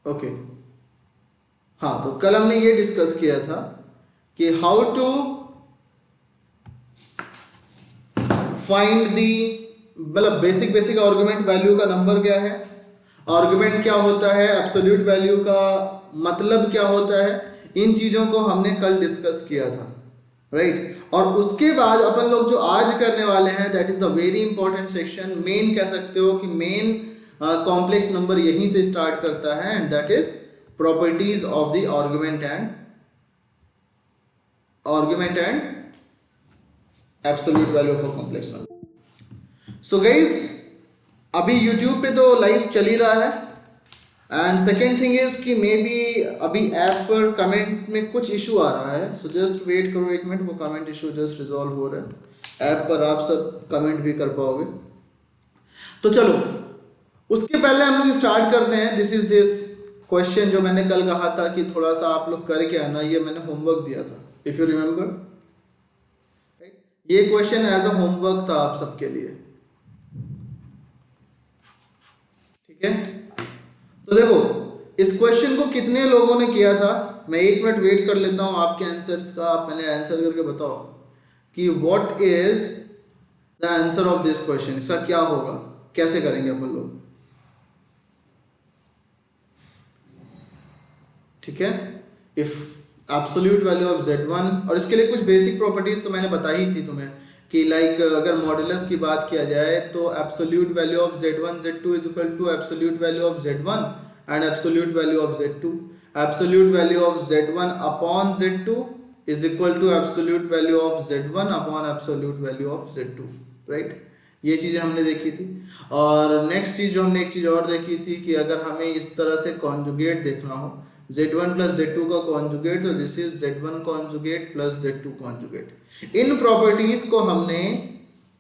Okay हाँ, तो कल हमने ये डिस्कस किया था कि हाउ टू फाइंड दी, मतलब बेसिक आर्गुमेंट वैल्यू का नंबर क्या है, आर्गुमेंट क्या होता है, एब्सोल्यूट वैल्यू का मतलब क्या होता है, इन चीजों को हमने कल डिस्कस किया था, राइट। और उसके बाद अपन लोग जो आज करने वाले हैं that is the very important section, main कह सकते हो कि मेन कॉम्प्लेक्स नंबर यहीं से स्टार्ट करता है, and that is properties of the argument and absolute value of a complex number. So guys, अभी यूट्यूब पे तो लाइव चल ही रहा है, एंड सेकेंड थिंग इज कि मे बी अभी ऐप पर कमेंट में कुछ इशू आ रहा है, सो जस्ट वेट करो एक मिनट, वो कमेंट इशू जस्ट रिजॉल्व हो रहा है, ऐप पर आप सब कमेंट भी कर पाओगे। तो चलो उसके पहले हम लोग स्टार्ट करते हैं। दिस क्वेश्चन जो मैंने कल कहा था कि थोड़ा सा आप लोग करके आना, ये मैंने होमवर्क दिया था, इफ यू रिमेंबर। ये क्वेश्चन एज अ होमवर्क था आप सबके लिए, ठीक है। तो देखो इस क्वेश्चन को कितने लोगों ने किया था, मैं एक मिनट वेट कर लेता हूं आपके आंसर्स का। आप पहले आंसर करके बताओ कि what is the answer of this question, इसका क्या होगा, कैसे करेंगे अपन लोग, ठीक है। If absolute value of z1, और इसके लिए कुछ बेसिक प्रॉपर्टीज तो मैंने बताई थी तुम्हें कि लाइक अगर मॉडुलस की बात किया जाए तो absolute value of z1 z2 is equal to absolute value of z1 and absolute value of z2। Absolute value of z1 upon z2 is equal to absolute value of z1 upon absolute value of z2, right. ये चीजें हमने देखी थी। और next चीज जो हमने एक चीज और देखी थी कि अगर हमें इस तरह से कॉन्जुगेट देखना हो z1 प्लस z2 का कॉन्जुगेट, तो this is z1 conjugate plus z2 conjugate. In properties को हमने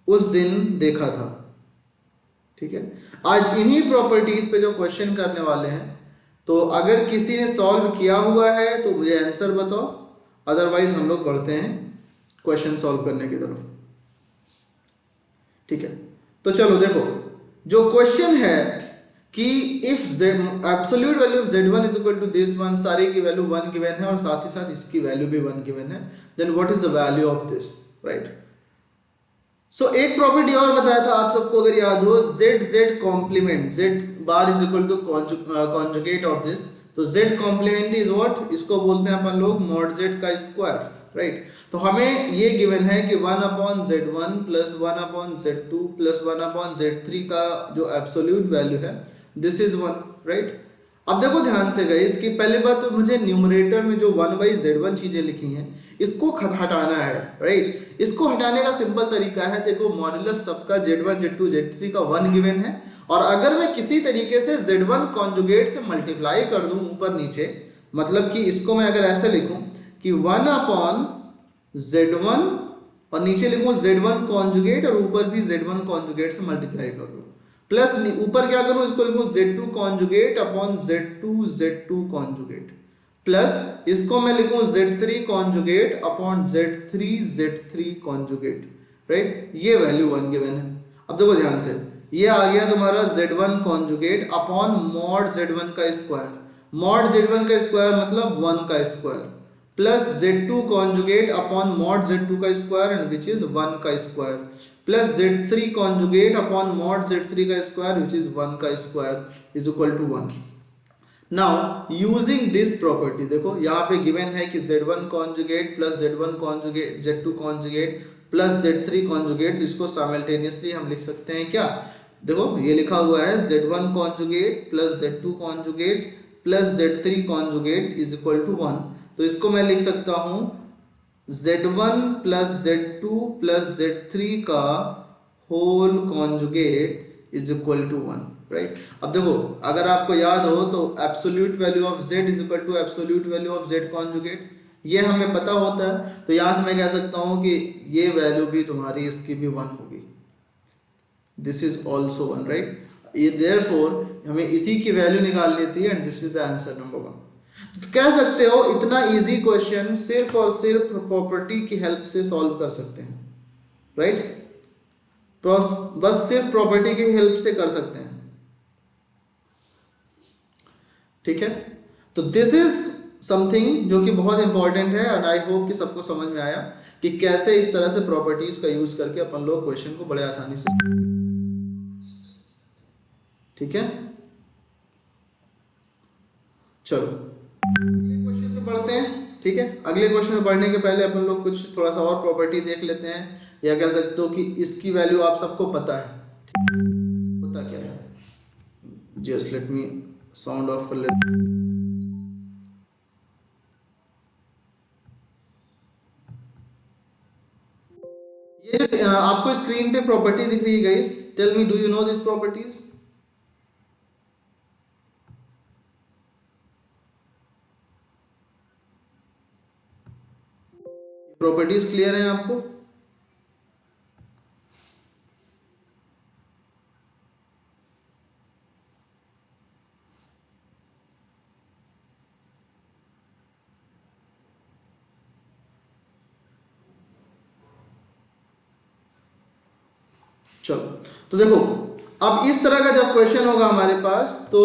उस दिन देखा था, ठीक है। आज इन्हीं प्रॉपर्टीज पे जो क्वेश्चन करने वाले हैं, तो अगर किसी ने सॉल्व किया हुआ है तो मुझे आंसर बताओ, अदरवाइज हम लोग बढ़ते हैं क्वेश्चन सॉल्व करने की तरफ, ठीक है। तो चलो देखो जो क्वेश्चन है कि if absolute value of z1 is equal to this one, सारी की वैल्यू 1 गिवन है और साथ ही साथ इसकी वैल्यू भी 1 गिवन है, then what is the value of this, right. So एक प्रॉपर्टी और बताया था आप सबको अगर याद हो, z complement, z bar is equal to conjugate of this, तो z कॉम्प्लीमेंट इज व्हाट, इसको बोलते हैं अपन लोग मॉड z का स्क्वायर, राइट। तो हमें ये गिवन है कि 1 upon z1 plus 1 upon z2 plus 1 upon z3 का जो एब्सोल्यूट वैल्यू है दिस इज 1, राइट। अब देखो ध्यान से गाइस कि पहले बात तो मुझे न्यूमरेटर में जो 1 बाई z1 चीजें लिखी हैं इसको हटाना है, राइट। इसको हटाने का सिंपल तरीका है, देखो मॉड्यूलस सबका z1 z2 z3 का 1 गिवन है, और अगर मैं किसी तरीके से z1 कॉन्जुगेट से मल्टीप्लाई कर दूं ऊपर नीचे, मतलब कि इसको मैं अगर ऐसे लिखूं कि 1 अपॉन z1 और नीचे लिखूं z1 कॉन्जुगेट और ऊपर भी z1 कॉन्जुगेट से मल्टीप्लाई कर दूं, प्लस ऊपर क्या करूं, इसको लिखूं z2 conjugate upon z2 conjugate, plus इसको मैं लिखूं z3 conjugate upon z3 conjugate, right. ये वैल्यू 1 गिवन है। अब देखो ध्यान से, ये आ गया तुम्हारा z1 conjugate upon mod z1 का स्क्वायर, मॉड z1 का स्क्वायर मतलब 1 का square, plus z2 conjugate upon mod z2 का स्क्वायर एंड विच इज 1 का square, plus z3 conjugate upon mod z3 का स्क्वायर विच इज 1 का square is equal to 1। Now using this property, देखो यहाँ पे गिवन है कि z1 conjugate plus z1 conjugate z2 conjugate plus z3 conjugate, इसको simultaneously हम लिख सकते हैं क्या, देखो ये लिखा हुआ है z1 conjugate plus z2 conjugate plus z3 conjugate is equal to 1। तो इसको मैं लिख सकता हूं z1 plus z2 plus z3 का whole conjugate is equal to 1, right. अब देखो अगर आपको याद हो तो absolute value of z is equal to absolute value of z conjugate, ये हमें पता होता है, तो यहां से मैं कह सकता हूं कि ये वैल्यू भी तुम्हारी इसकी भी 1 होगी, दिस इज ऑल्सो 1, राइट। ये देयरफॉर हमें इसी की वैल्यू निकालनी थी and this is the answer number 1। तो कह सकते हो इतना इजी क्वेश्चन सिर्फ और सिर्फ प्रॉपर्टी की हेल्प से सॉल्व कर सकते हैं, राइट। बस सिर्फ प्रॉपर्टी की हेल्प से कर सकते हैं। ठीक है, तो दिस इज समथिंग जो कि बहुत इंपॉर्टेंट है एंड आई होप कि सबको समझ में आया कि कैसे इस तरह से प्रॉपर्टीज का यूज करके अपन लोग क्वेश्चन को बड़े आसानी से, ठीक है। चलो अगले क्वेश्चन पे बढ़ते हैं, ठीक है। अगले क्वेश्चन में बढ़ने के पहले अपन लोग कुछ थोड़ा सा और प्रॉपर्टी देख लेते हैं, या कह सकते हो कि इसकी वैल्यू आप सबको पता है, पता क्या है। Just let me sound of कर लेते हैं। ये आपको स्क्रीन पे प्रॉपर्टी दिख रही है guys, tell me do you know this properties? Properties clear है आपको? चलो तो देखो, अब इस तरह का जब क्वेश्चन होगा हमारे पास, तो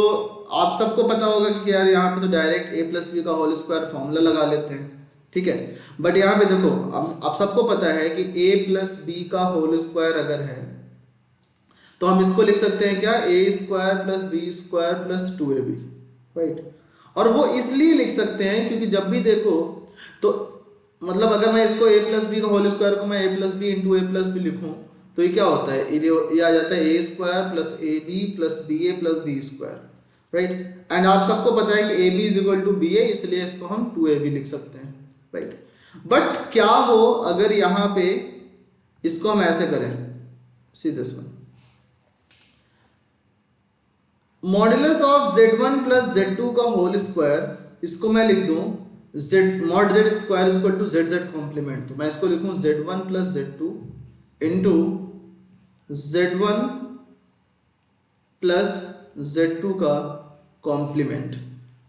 आप सबको पता होगा कि यार यहाँ पे तो डायरेक्ट a प्लस बी का होल स्क्वायर फॉर्मूला लगा लेते हैं, ठीक है। बट यहाँ पे देखो, अब आप सबको पता है कि a प्लस बी का होल स्क्वायर अगर है तो हम इसको लिख सकते हैं क्या, a square plus B square plus 2ab, right. और वो इसलिए लिख सकते हैं क्योंकि जब भी देखो तो मतलब अगर मैं इसको a प्लस बी का होल स्क्वायर को मैं a plus b into a plus b लिखूं तो ये क्या होता है, ये आ जाता है A square plus A B plus B A plus B square, right. And आप सबको पता है कि A B is equal to B A, इसलिए इसको हम 2ab लिख सकते हैं, राइट। बट क्या हो अगर यहाँ पे इसको हम ऐसे करें, see this one, modulus of z1 plus z2 का होल स्क्वायर, इसको मैं लिख दूं z mod z square is equal to zz complement, तो मैं इसको लिखूं z1 plus z2 into z1 plus z2 का कॉम्प्लीमेंट,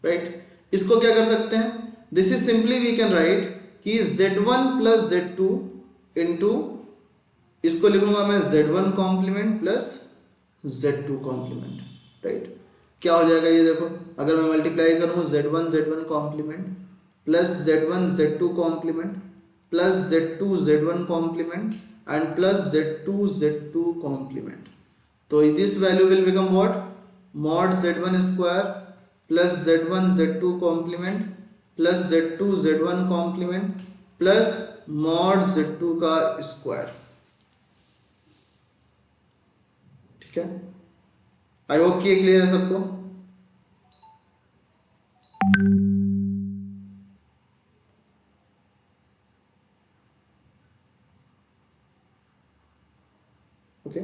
राइट। इसको क्या कर सकते हैं, this is simply we can write कि z1 प्लस z2 इंटू, इसको लिखूंगा मैं z1 complement plus z2 complement, right. क्या हो जाएगा ये देखो, अगर मैं मल्टीप्लाई करूं z1 complement plus z1 z2 complement plus z2 z1 complement and plus z2 z2 complement, तो this value will become what, mod z1 square plus z1 z2 complement plus z2 z1 complement plus mod z2 का square, ठीक है। I hope कि ये clear है सबको। Okay,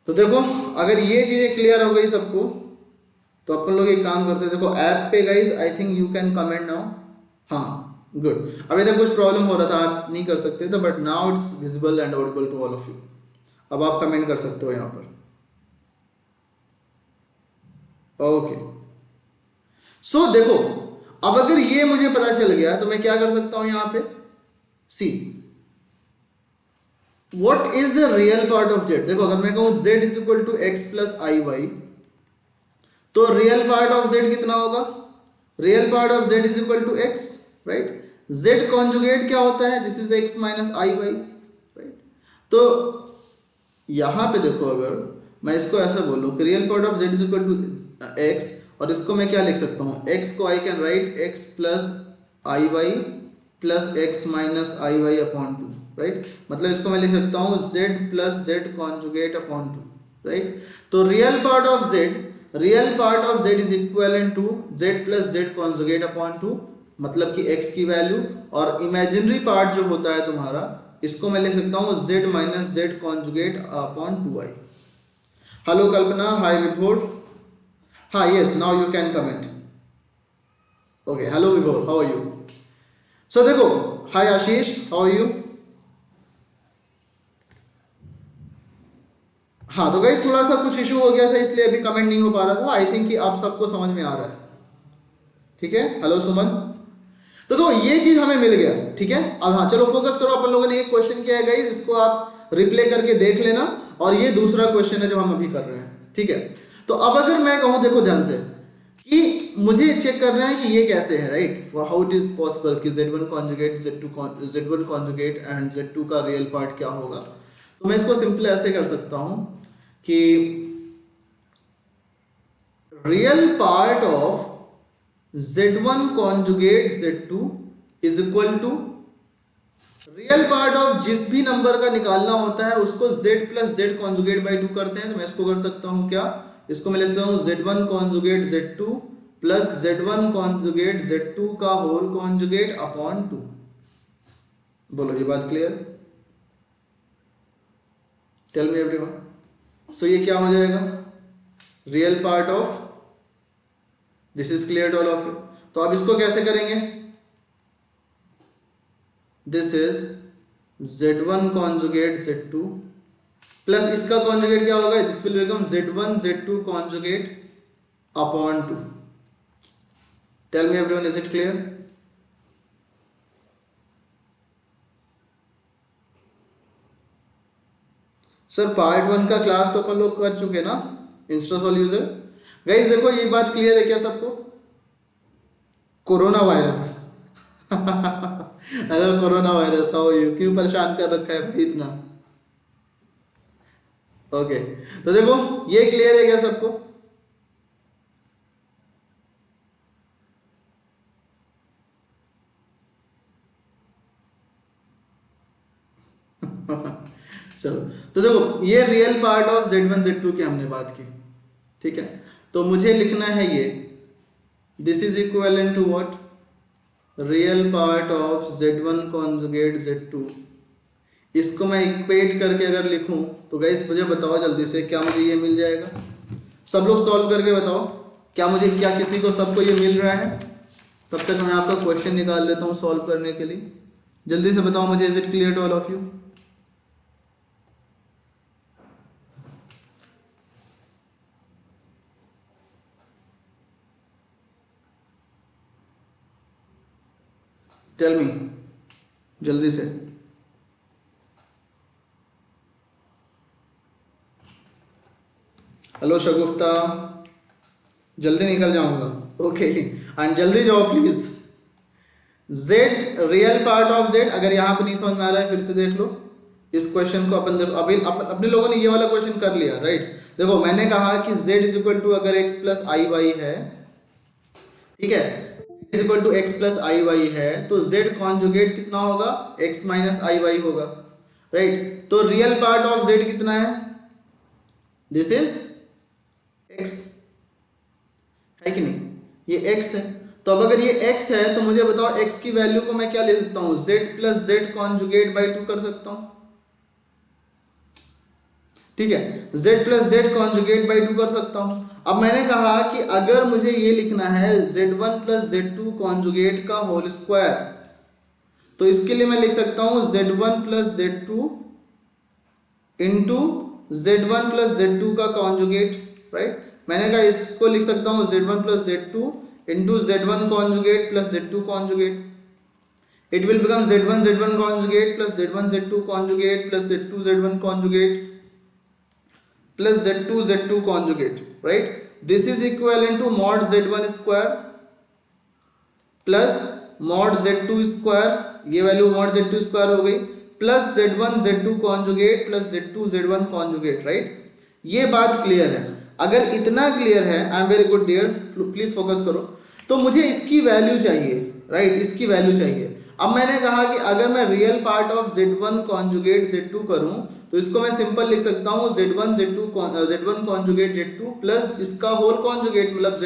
तो देखो अगर ये चीजें क्लियर हो गई सबको, तो अपन लोग एक काम करते हैं, देखो ऐप पे guys I think you can comment now, हाँ गुड। अभी तक कुछ प्रॉब्लम हो रहा था, आप नहीं कर सकते थे, but now it's visible and audible to all of you. अब आप कमेंट कर सकते हो यहाँ पर, ओके। सो देखो, अब अगर ये मुझे पता चल गया तो मैं क्या कर सकता हूं यहाँ पे, see what is the real part of z। देखो अगर मैं कहूं z is equal to x plus I y, तो रियल पार्ट ऑफ z कितना होगा, real part of z is equal to x, right. z conjugate क्या होता है, this is x minus I y, right. तो यहां पे देखो अगर मैं इसको ऐसा बोलूं कि real part of z is equal to x, और इसको मैं क्या लिख सकता हूं, x को I can write x plus I Y plus X minus I Y upon two, right. मतलब इसको मैं लिख सकता हूं z plus z conjugate upon two, right. तो real part of z is equal to z plus z conjugate upon two, मतलब कि x की वैल्यू, और इमेजिनरी पार्ट जो होता है तुम्हारा, इसको मैं लिख सकता हूं z minus z conjugate upon 2i। Hello Kalpana, hi Vibhor, हाँ yes now you can comment, okay. Hello Vibhor, how are you? So देखो, hi Ashish, how are you? हाँ तो गाइस थोड़ा सा कुछ इशू हो गया था, इसलिए अभी कमेंट नहीं हो पा रहा था। आई थिंक कि आप सबको समझ में आ रहा है, ठीक है। हेलो सुमन, तो ये चीज हमें मिल गया, ठीक है। अब हाँ चलो फोकस करो, अपन लोगों ने एक क्वेश्चन किया है गाइस, इसको आप रिप्ले करके देख लेना, और ये दूसरा क्वेश्चन है जो हम अभी कर रहे हैं, ठीक है। तो अब अगर मैं कहूं, देखो ध्यान से, कि मुझे चेक करना है कि ये कैसे है, right, how it is possible कि z1 conjugate z1 conjugate and z2 का रियल पार्ट क्या होगा। तो मैं इसको सिंपल ऐसे कर सकता हूं कि real part of z1 conjugate z2 is equal to real part of जिस भी नंबर का निकालना होता है उसको z plus z conjugate by 2 करते हैं। तो मैं इसको कर सकता हूं क्या, इसको मैं लिखता हूं z1 conjugate z2 plus z1 conjugate z2 का होल कॉन्जुगेट अपॉन 2। बोलो ये बात clear? Tell me everyone. So ये क्या हो जाएगा, real part of, this is clear to all of you. तो अब इसको कैसे करेंगे, this is z1 conjugate z2 plus इसका कॉन्जुगेट क्या होगा, this will become z1 z2 conjugate upon 2। Tell me everyone, is it clear? Sir part 1 का class तो अपन लोग कर चुके ना, इंस्टा सॉल्व यूजर। गाइस देखो ये बात क्लियर है क्या सबको? Corona virus hello corona virus, how you, क्यों परेशान कर रखा है भाई इतना? ओके तो देखो ये क्लियर है क्या सबको? चलो तो देखो ये real part of z1 z2 की हमने बात की, ठीक है। तो मुझे लिखना है ये, this is equivalent to what, real part of z1 conjugate z2। इसको मैं इक्वेट करके अगर लिखूं तो गाइस मुझे बताओ जल्दी से, क्या मुझे ये मिल जाएगा? सब लोग सॉल्व करके बताओ, क्या मुझे, क्या किसी को, सबको ये मिल रहा है? तब तक मैं आपका क्वेश्चन निकाल लेता हूं सॉल्व करने के लिए। जल्दी से बताओ मुझे, is it clear to all of you? Tell me जल्दी से। हेलो शगुफ्ता, जल्दी निकल जाऊंगा, ओके एंड जल्दी जाओ please. z real part of z, अगर यहां पे नहीं समझ में आ रहा है फिर से देख लो इस क्वेश्चन को। अपन देखो अभी अपने लोगों ने ये वाला क्वेश्चन कर लिया, राइट। देखो मैंने कहा कि z इज इक्वल टू अगर x प्लस आई वाई है, ठीक है, is equal to x plus I y है, तो z कॉन्जुगेट कितना होगा, x माइनस आई वाई होगा, राइट। तो रियल पार्ट ऑफ z कितना है, दिस इज x, है कि नहीं, ये x है। तो अब अगर ये x है तो मुझे बताओ x की वैल्यू को मैं क्या ले सकता हूं, z plus z conjugate by 2 कर सकता हूं, ठीक है, z plus z conjugate by 2 कर सकता हूं। अब मैंने कहा कि अगर मुझे ये लिखना है z1 प्लस z2 कॉन्जुगेट का होल स्क्वायर, तो इसके लिए मैं लिख सकता हूं z1 plus z2 into z1 plus z2 का कॉन्जुगेट, राइट। मैंने कहा इसको लिख सकता हूं z1 plus z2 into z1 conjugate plus z2 conjugate. It will become z1 z1 conjugate plus z1 z2 conjugate plus z2 z1 conjugate plus z2 z2 conjugate, right. This is equivalent to mod z1 square plus mod z2 square, ये value mod z2 square हो गई, plus z1 z2 conjugate plus z2 z1 conjugate, right. ये बात clear है? अगर इतना clear है, I am very good dear, please focus करो। तो मुझे इसकी वैल्यू चाहिए, राइट, इसकी वैल्यू चाहिए। अब मैंने कहा कि अगर मैं real part of z1 conjugate z2 करूं तो इसको मैं सिंपल लिख सकता हूं z1 कॉन्जुगेट z2 प्लस इसका होल कॉन्जुगेट, मतलब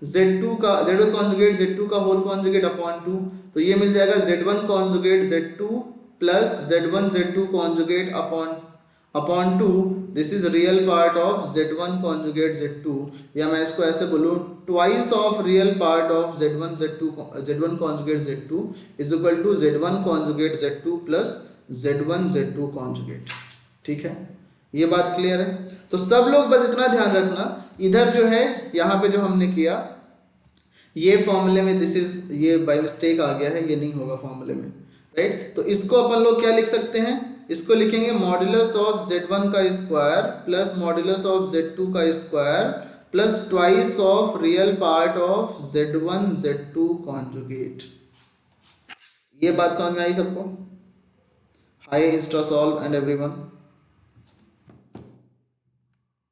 z1 कॉन्जुगेट z2 का होल कॉन्जुगेट अपॉन 2। तो ये मिल जाएगा z1 conjugate z2 plus z1 z2 conjugate upon 2। This is real part of z1 conjugate z2, या मैं इसको ऐसे बोलूं twice of real part of z1 conjugate z2 is equal to z1 conjugate z2 plus z1 z2 conjugate, ठीक है। ये बात clear है? तो सब लोग बस इतना ध्यान रखना, इधर जो है यहाँ पे जो हमने किया ये फॉर्मूले में, दिस इज, ये बाय मिस्टेक आ गया है, ये नहीं होगा फॉर्मूले में, राइट। तो इसको अपन लोग क्या लिख सकते हैं, इसको लिखेंगे मॉड्यूलस ऑफ z1 का square plus modulus of z2 का square plus twice of real part of z1 z2 conjugate. ये बात समझ में आई सबको? हाई इंस्टासॉल एंड एवरीवन,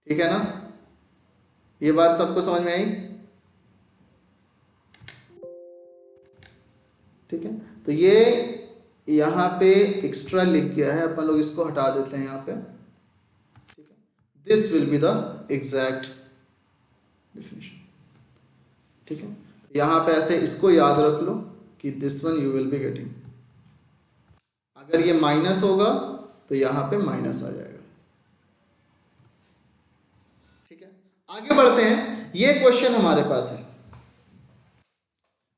ठीक है ना? ये बात सबको समझ में आई? ठीक है, तो ये यहाँ पे एक्स्ट्रा लिख गया है, अपन लोग इसको हटा देते हैं यहाँ पे। ठीक है, this will be the exact definition. ठीक है, यहाँ पे ऐसे इसको याद रख लो कि this one you will be getting. अगर ये माइनस होगा तो यहाँ पे माइनस आ जाएगा। ठीक है, आगे बढ़ते हैं। ये क्वेश्चन हमारे पास है,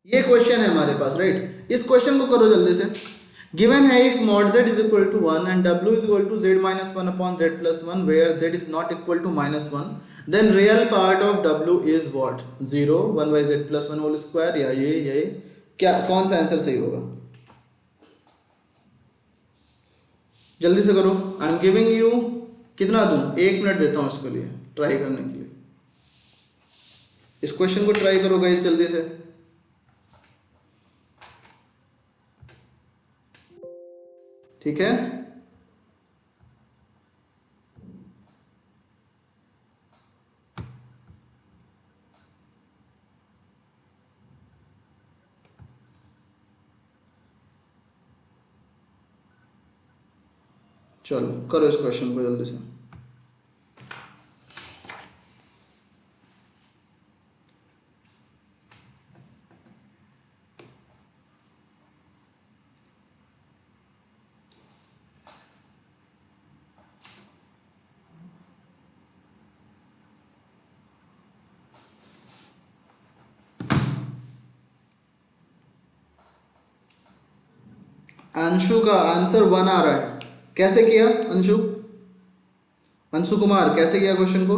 ये क्वेश्चन है हमारे पास, राइट? इस क्वेश्चन को करो जल्दी से। गिवन है if mod z is equal to 1 and w is equal to z minus 1 upon z plus 1 where z is not equal to minus 1, then real part of w is what? 0, 1 by z plus 1 whole square, या ये क्या, कौन सा answer सही होगा? जल्दी से करो। आई एम गिविंग यू, कितना दूं? 1 मिनट देता हूं इसके लिए, ट्राई करने के लिए। इस क्वेश्चन को ट्राई करो गाइस जल्दी से। ठीक है, चलो करो इस क्वेश्चन को जल्दी से। अंशु का आंसर 1 आ रहा है। कैसे किया अंशु? अंशु कुमार कैसे किया क्वेश्चन को?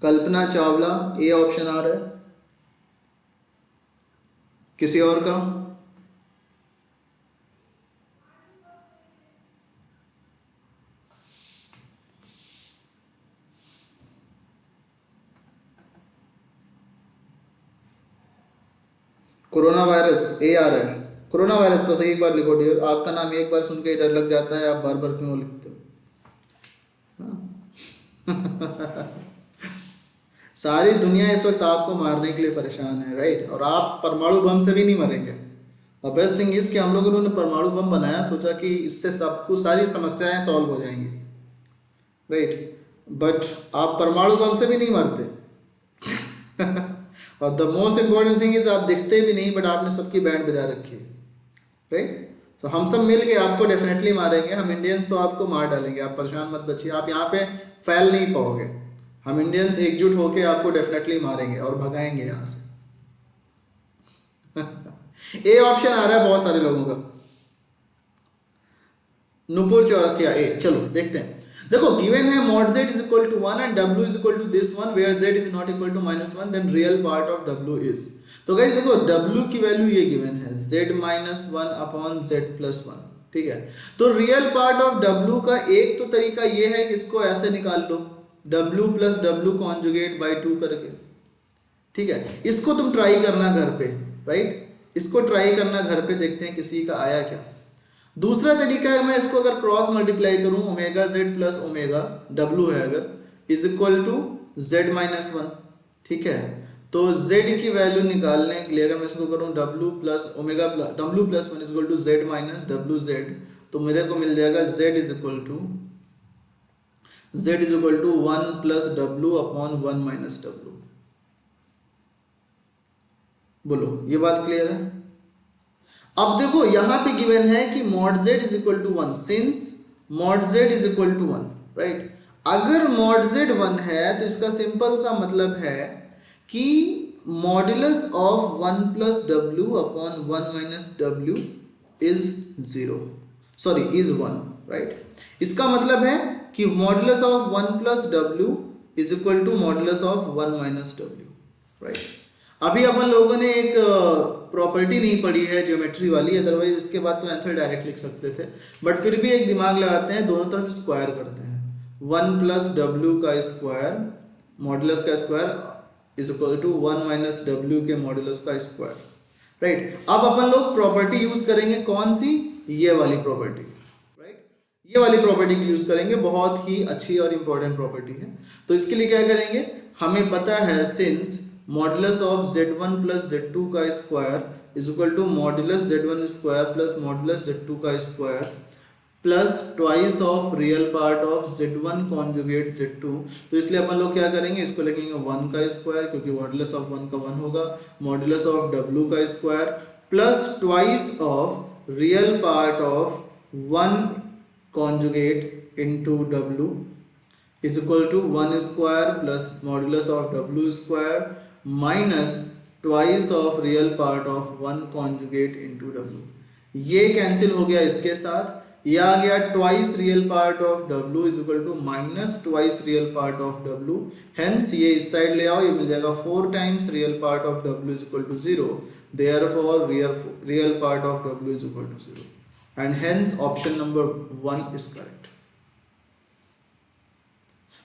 कल्पना चावला, ए ऑप्शन आ रहा है। किसी और का? कोरोना वायरस, ए आ रहा है। कोरोना वायरस तो सही, एक बार लिखो डियर। आपका नाम एक बार सुन के डर लग जाता है, आप बार बार क्यों लिखते हो? सारी दुनिया इस वक्त आपको मारने के लिए परेशान है, राइट? और आप परमाणु बम से भी नहीं मरेंगे। और बेस्ट थिंग इज कि हम लोगों ने परमाणु बम बनाया, सोचा कि इससे सबको सारी समस्याएं सॉल्व हो जाएंगी, राइट? बट आप परमाणु बम से भी नहीं मरते। और the most important thing is आप दिखते भी नहीं, बट आपने सबकी बैंड बजा रखी है, राइट? तो हम सब मिल के आपको डेफिनेटली मारेंगे। हम इंडियंस तो आपको मार डालेंगे, आप परेशान मत बचिए। आप यहाँ पे फैल नहीं पाओगे। हम इंडियंस एकजुट होके आपको डेफिनेटली मारेंगे और भगाएंगे यहाँ से। ए ऑप्शन आ रहा है बहुत सारे लोगों का। नुपुर चौरसिया ए। चलो देखते हैं। देखो गिवन है mod z is equal to 1 and w is equal to this one where z is not equal to -1, then real part of w is। तो गाइस देखो w की वैल्यू ये गिवन है z minus 1 upon z plus 1, ठीक है? तो real part of w का एक तो तरीका ये है कि इसको ऐसे निकाल लो, w plus w conjugate by 2 करके, ठीक है? इसको तुम ट्राई करना घर पे, राइट? इसको ट्राई करना घर पे, देखते हैं किसी का आया क्या। दूसरा तरीका है, मैं इसको अगर क्रॉस मल्टीप्लाई करूं, ओमेगा जेड प्लस ओमेगा डब्लू है अगर, is equal to Z minus 1, ठीक है? तो जेड की वैल्यू निकालने के लिए अगर मैं इसको करूं W plus omega W plus 1 is equal to Z minus W Z, तो मेरे को मिल जाएगा Z is equal to 1 plus W upon 1 minus W. बोलो ये बात क्लियर है? अब देखो यहां पे गिवन है कि mod z is equal to 1, since mod z is equal to 1, right? अगर mod z 1 है तो इसका सिंपल सा मतलब है कि मॉड्यूलस ऑफ 1 प्लस डब्ल्यू अपॉन 1 माइनस डब्ल्यू इज 0, सॉरी इज 1, राइट? इसका मतलब है कि मॉड्यूलस ऑफ 1 प्लस डब्ल्यू is equal to modulus of 1 minus डब्ल्यू, राइट? अभी अपन लोगों ने एक प्रॉपर्टी नहीं पढ़ी है ज्योमेट्री वाली, अदरवाइज इसके बाद तो आंसर डायरेक्ट लिख सकते थे, बट फिर भी एक दिमाग लगाते हैं, दोनों तरफ स्क्वायर करते हैं। 1 प्लस डब्ल्यू का स्क्वायर मॉडुलस का square is equal to 1 minus डब्ल्यू के मॉडुलस का स्क्वायर, राइट। अब अपन लोग प्रॉपर्टी यूज करेंगे, कौन सी? ये वाली प्रॉपर्टी, राइट। ये वाली प्रॉपर्टी की यूज करेंगे, बहुत ही अच्छी और इंपॉर्टेंट प्रॉपर्टी है। तो इसके लिए क्या करेंगे, हमें पता है since modulus of z1 plus z2 का square is equal to modulus z1 square plus modulus z2 का square plus twice of real part of z1 conjugate z2। तो इसलिए अपन लोग क्या करेंगे, इसको लिखेंगे 1 का स्क्वायर, क्योंकि मॉडुलस ऑफ 1 का 1 होगा, मॉडुलस ऑफ w का square plus twice of real part of 1 conjugate into w is equal to 1 square plus modulus of w square minus twice of real part of 1 conjugate into w। ये cancel हो गया इसके साथ, ये आ गया twice real part of w is equal to minus twice real part of w। Hence ये इस साइड ले आओ, ये मिल जाएगा 4 times real part of w is equal to 0, therefore real part of w is equal to 0 and hence option number 1 is correct.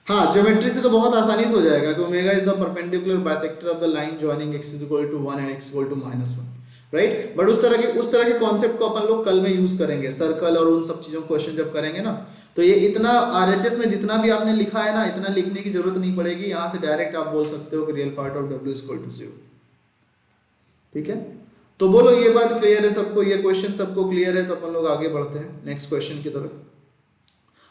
हाँ, geometry से तो बहुत आसानी से हो जाएगा कि omega is the perpendicular bisector of the line joining x is equal to 1 and x equal to -1, right. But उस तरह के कॉन्सेप्ट को अपन लोग कल में यूज करेंगे, सर्कल और उन सब चीजों क्वेश्चन जब करेंगे ना, तो ये इतना आरएचएस में जितना भी आपने लिखा है ना, इतना लिखने की जरूरत नहीं पड़ेगी, यहाँ से डायरेक्ट आप बोल सकते हो कि real part of w is equal to 0, ठीक है। तो बोलो ये बात क्लियर है सबको, ये क्वेश्चन सबको क्लियर है, तो अपन लोग आगे बढ़ते हैं नेक्स्ट क्वेश्चन की तरफ।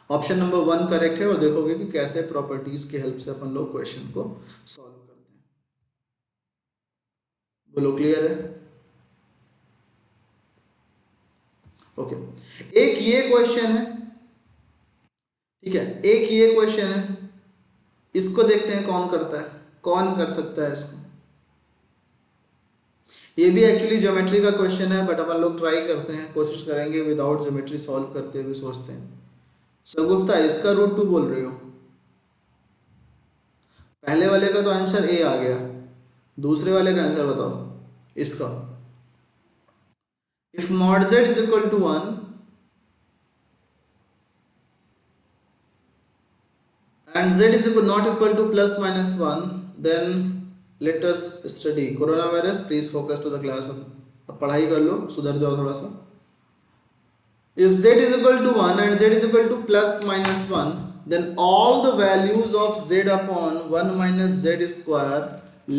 ऑप्शन नंबर 1 करेक्ट है, और देखोगे कि कैसे प्रॉपर्टीज की हेल्प से अपन लोग क्वेश्चन को सॉल्व करते हैं। बोलो क्लियर है? ओके, एक ये क्वेश्चन है, ठीक है, एक ये क्वेश्चन है, इसको देखते हैं कौन करता है, कौन कर सकता है इसको। ये भी एक्चुअली ज्योमेट्री का क्वेश्चन है, बट अपन लोग ट्राई करते हैं, कोशिश करेंगे विदाउट ज्योमेट्री सॉल्व करते हुए। सोचते हैं सगुफ्ता, इसका रूट 2 बोल रहे हो? पहले वाले का तो आंसर ए आ गया, दूसरे वाले का आंसर बताओ इसका। If mod z is equal to 1 and z is not equal to plus minus 1, then let us study coronavirus. Please focus to the class. अब पढ़ाई कर लो, सुधर जाओ थोड़ा सा। If z is equal to 1 and z is equal to plus minus 1, then all the values of z upon 1 minus z square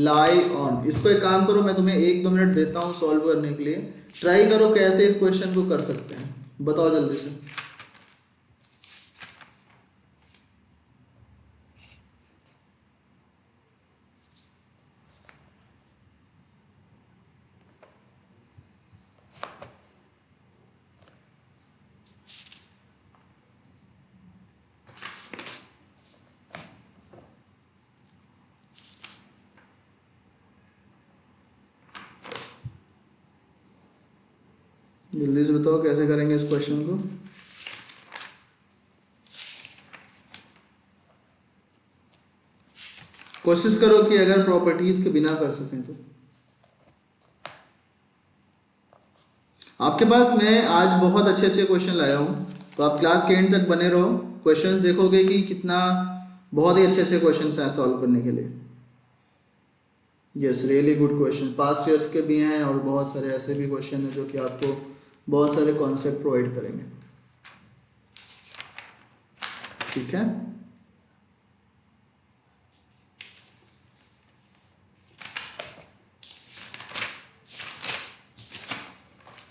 lie on। इसको एक काम करो, मैं तुम्हें 1-2 मिनट देता हूँ सॉल्व करने के लिए, ट्राई करो कैसे इस क्वेश्चन को कर सकते हैं, बताओ जल्दी से। जल्दी से बताओ कैसे करेंगे इस क्वेश्चन को। कोशिश करो कि अगर प्रॉपर्टीज के बिना कर सकें तो। आपके पास मैं आज बहुत अच्छे अच्छे क्वेश्चन लाया हूं, तो आप क्लास के एंड तक बने रहो, क्वेश्चंस देखोगे कि कितना बहुत ही अच्छे अच्छे क्वेश्चंस हैं सॉल्व करने के लिए। Yes, really good question, past years के भी हैं और बहुत सारे ऐसे भी क्वेश्चन हैं जो कि आपको बहुत सारे कॉन्सेप्ट प्रोवाइड करेंगे, ठीक है।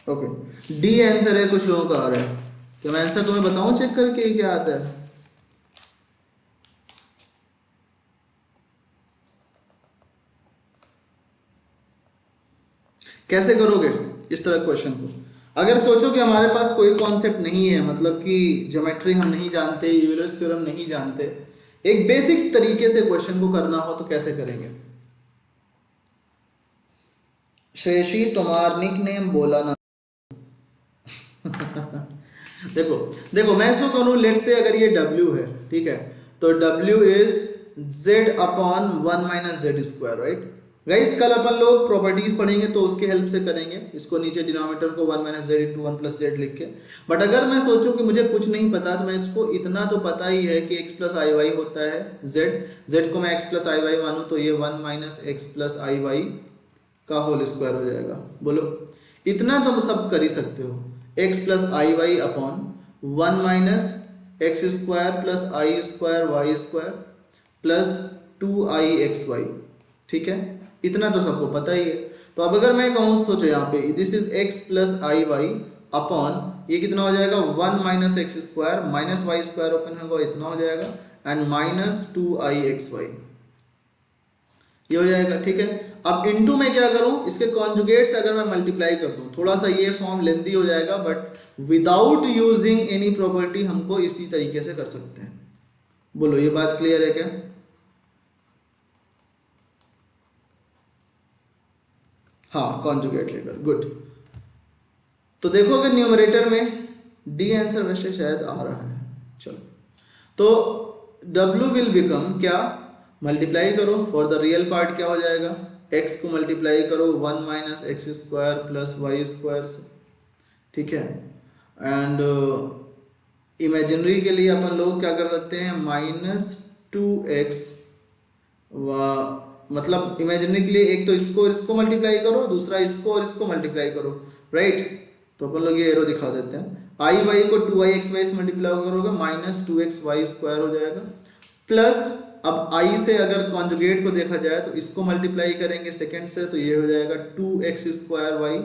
ओके, डी आंसर है, कुछ लोगों का आ रहा है, तो मैं आंसर तुम्हें बताऊं चेक करके क्या आता है। कैसे करोगे इस तरह क्वेश्चन को? अगर सोचो कि हमारे पास कोई कॉन्सेप्ट नहीं है, मतलब कि ज्योमेट्री हम नहीं जानते, यूलर्स थ्योरम नहीं जानते, एक बेसिक तरीके से क्वेश्चन को करना हो तो कैसे करेंगे? श्रेयसी तुम्हार निक नेम बोला ना। देखो मैं इसको करूं, लेट से अगर ये W है, ठीक है, तो W is Z upon 1 minus Z square, right, guys कल अपन लोग प्रॉपर्टीज पढ़ेंगे तो उसके हेल्प से करेंगे इसको, नीचे डिनोमिनेटर को 1 - z × 1 + z लिख के। बट अगर मैं सोचूं कि मुझे कुछ नहीं पता तो मैं इसको इतना तो पता ही है कि x + iy होता है z को मैं x + iy मानूं तो ये 1 - x + iy का होल स्क्वायर हो जाएगा। बोलो, इतना तो सब कर ही सकते हो। x + iy upon 1 - x² + i² y² plus 2ixy, ठीक है, इतना तो सबको पता ही है। तो अब अगर मैं कहूँ, सोचो यहाँ पे this is x + iy upon ये कितना हो जाएगा 1 - x² - y² ओपन होगा, इतना हो जाएगा एंड -2ixy, ये हो जाएगा, ठीक है। अब इनटू में क्या करूं, इसके कॉन्जुगेट से अगर मैं मल्टीप्लाई कर दूं, थोड़ा सा ये फॉर्म लेंदी हो जाएगा but without using any property हमको इसी तरीके से कर सकते हैं। बोलो, ये बात क्लियर है क्या? हाँ, कॉन्जुगेट लेकर, गुड। तो देखोगे न्यूमरेटर में डी आंसर वैसे शायद आ रहा है। चलो, तो W विल बिकम क्या, मल्टीप्लाई करो फॉर द रियल पार्ट, क्या हो जाएगा, x को मल्टीप्लाई करो 1 - x² + y² से, ठीक है। एंड इमेजिनरी के लिए अपन लोग क्या कर सकते हैं, -2x, मतलब इमेजिनरी के लिए एक तो इसको मल्टीप्लाई करो, दूसरा इसको और इसको मल्टीप्लाई करो, राइट। तो अपन लोग ये एरो दिखा देते हैं, आई वाई को 2ixy से मल्टीप्लाई करोगे -2xy² हो जाएगा, प्लस अब i से अगर कॉन्जुगेट को देखा जाए तो इसको मल्टीप्लाई करेंगे सेकंड से, तो ये हो जाएगा 2x² y,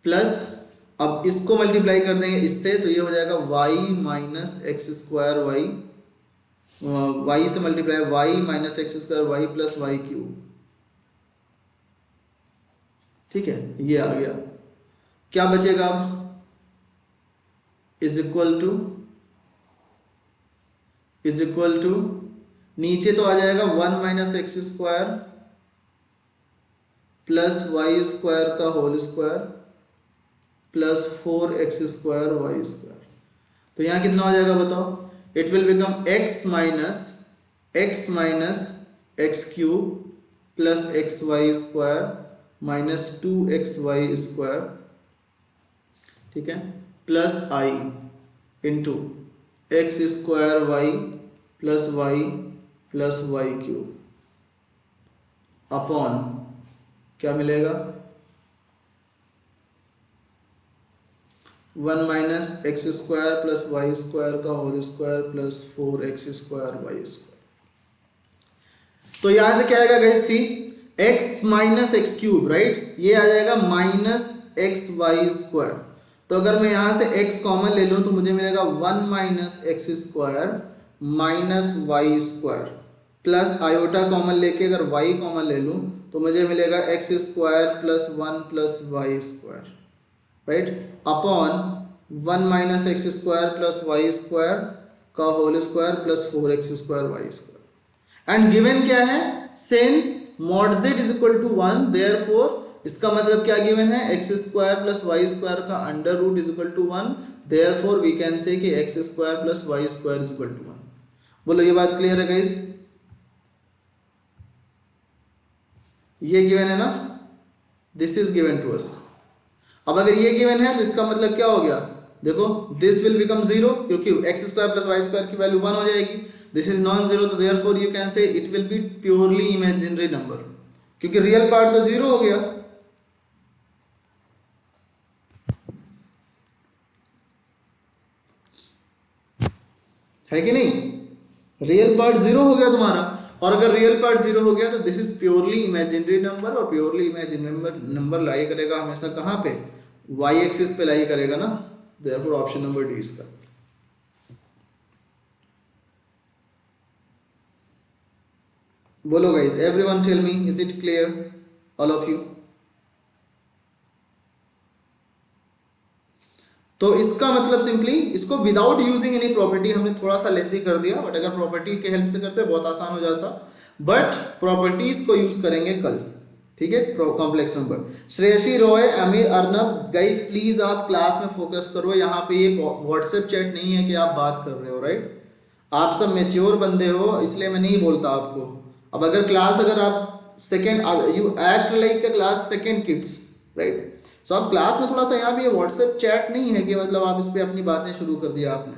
प्लस अब इसको मल्टीप्लाई कर देंगे इससे तो ये हो जाएगा y - x² y, y से multiply y - x² y + y³, ठीक है, ये आ गया। क्या बचेगा अब, इज इक्वल टू नीचे तो आ जाएगा 1 - x² प्लस y² का whole square plus 4x² y²। तो यहां कितना हो जाएगा बताओ, it will become x - x³ plus xy² minus 2xy², ठीक है, plus i into x² y plus y plus y³ upon क्या मिलेगा 1 - x² प्लस y² का whole square plus 4x² y²। तो यहां से क्या आएगा गाइस, सी x - x³, राइट, ये आ जाएगा -xy²। तो अगर मैं यहां से x कॉमन ले लूं तो मुझे मिलेगा 1 - x² minus y² plus iota common लेके अगर y कॉमन ले लूं तो मुझे मिलेगा x² plus 1 plus y², right, upon 1 - x² plus y² का whole square plus 4x² y²। And given क्या है, since mod z is equal to 1, therefore इसका मतलब क्या गिवन है, x² प्लस y² का under root is equal to 1, therefore we can say कि x² plus y² is equal to 1। बोलो, ये बात क्लियर है गाइस, ये गिवन है ना, this is given to us. अब अगर ये गिवन है तो इसका मतलब क्या हो गया, देखो दिस विल बिकम 0 क्योंकि x² प्लस y² की वैल्यू 1 हो जाएगी, दिस इज नॉन जीरो, तो therefore you can say it will be purely imaginary number, क्योंकि रियल पार्ट तो 0 हो गया। है कि नहीं, रियल पार्ट 0 हो गया तुम्हारा, और अगर रियल पार्ट 0 हो गया तो this is purely imaginary number, और प्योरली इमेजिनरी नंबर लाई करेगा हमेशा कहां पे, y एक्सिस पे लाई करेगा ना, देयरफॉर ऑप्शन नंबर डी इसका। बोलो guys, everyone tell me, is it clear all of you? तो इसका मतलब सिंपली इसको विदाउट यूजिंग एनी प्रॉपर्टी, हमने थोड़ा सा लेंथी कर दिया, बट अगर प्रॉपर्टी के हेल्प से करते बहुत आसान हो जाता, बट प्रॉपर्टीज को यूज करेंगे कल, ठीक है। कॉम्प्लेक्स नंबर, श्रेयसी रॉय, अमीर, अर्नब, गाइस प्लीज आप क्लास में फोकस करो, यहाँ पे ये व्हाट्सएप चैट नहीं है कि आप बात कर रहे हो, राइट। आप सब मैच्योर बंदे हो, इसलिए मैं नहीं बोलता आपको। अब अगर क्लास अगर आप second, you act like a class second kids, right. So अब क्लास में थोड़ा सा यहाँ पे ये व्हाट्सएप चैट नहीं है कि मतलब आप इस पे अपनी बातें शुरू कर दिया आपने,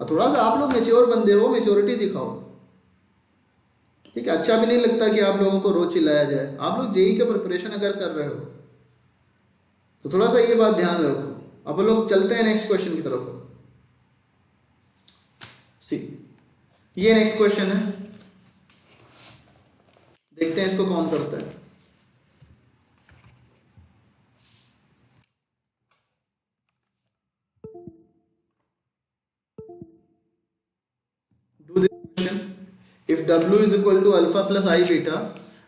और थोड़ा सा आप लोग मेच्योर बंदे हो, मेच्योरिटी दिखाओ, ठीक है। अच्छा भी नहीं लगता कि आप लोगों को रोज चिल्लाया जाए। आप लोग जेई का प्रिपरेशन अगर कर रहे हो तो थोड़ा सा ये बात ध्यान रखो। अब लोग चलते हैं नेक्स्ट क्वेश्चन की तरफ। सी, ये नेक्स्ट क्वेश्चन है, देखते हैं इसको कौन करता है। Do this question. If W is equal to alpha plus I beta,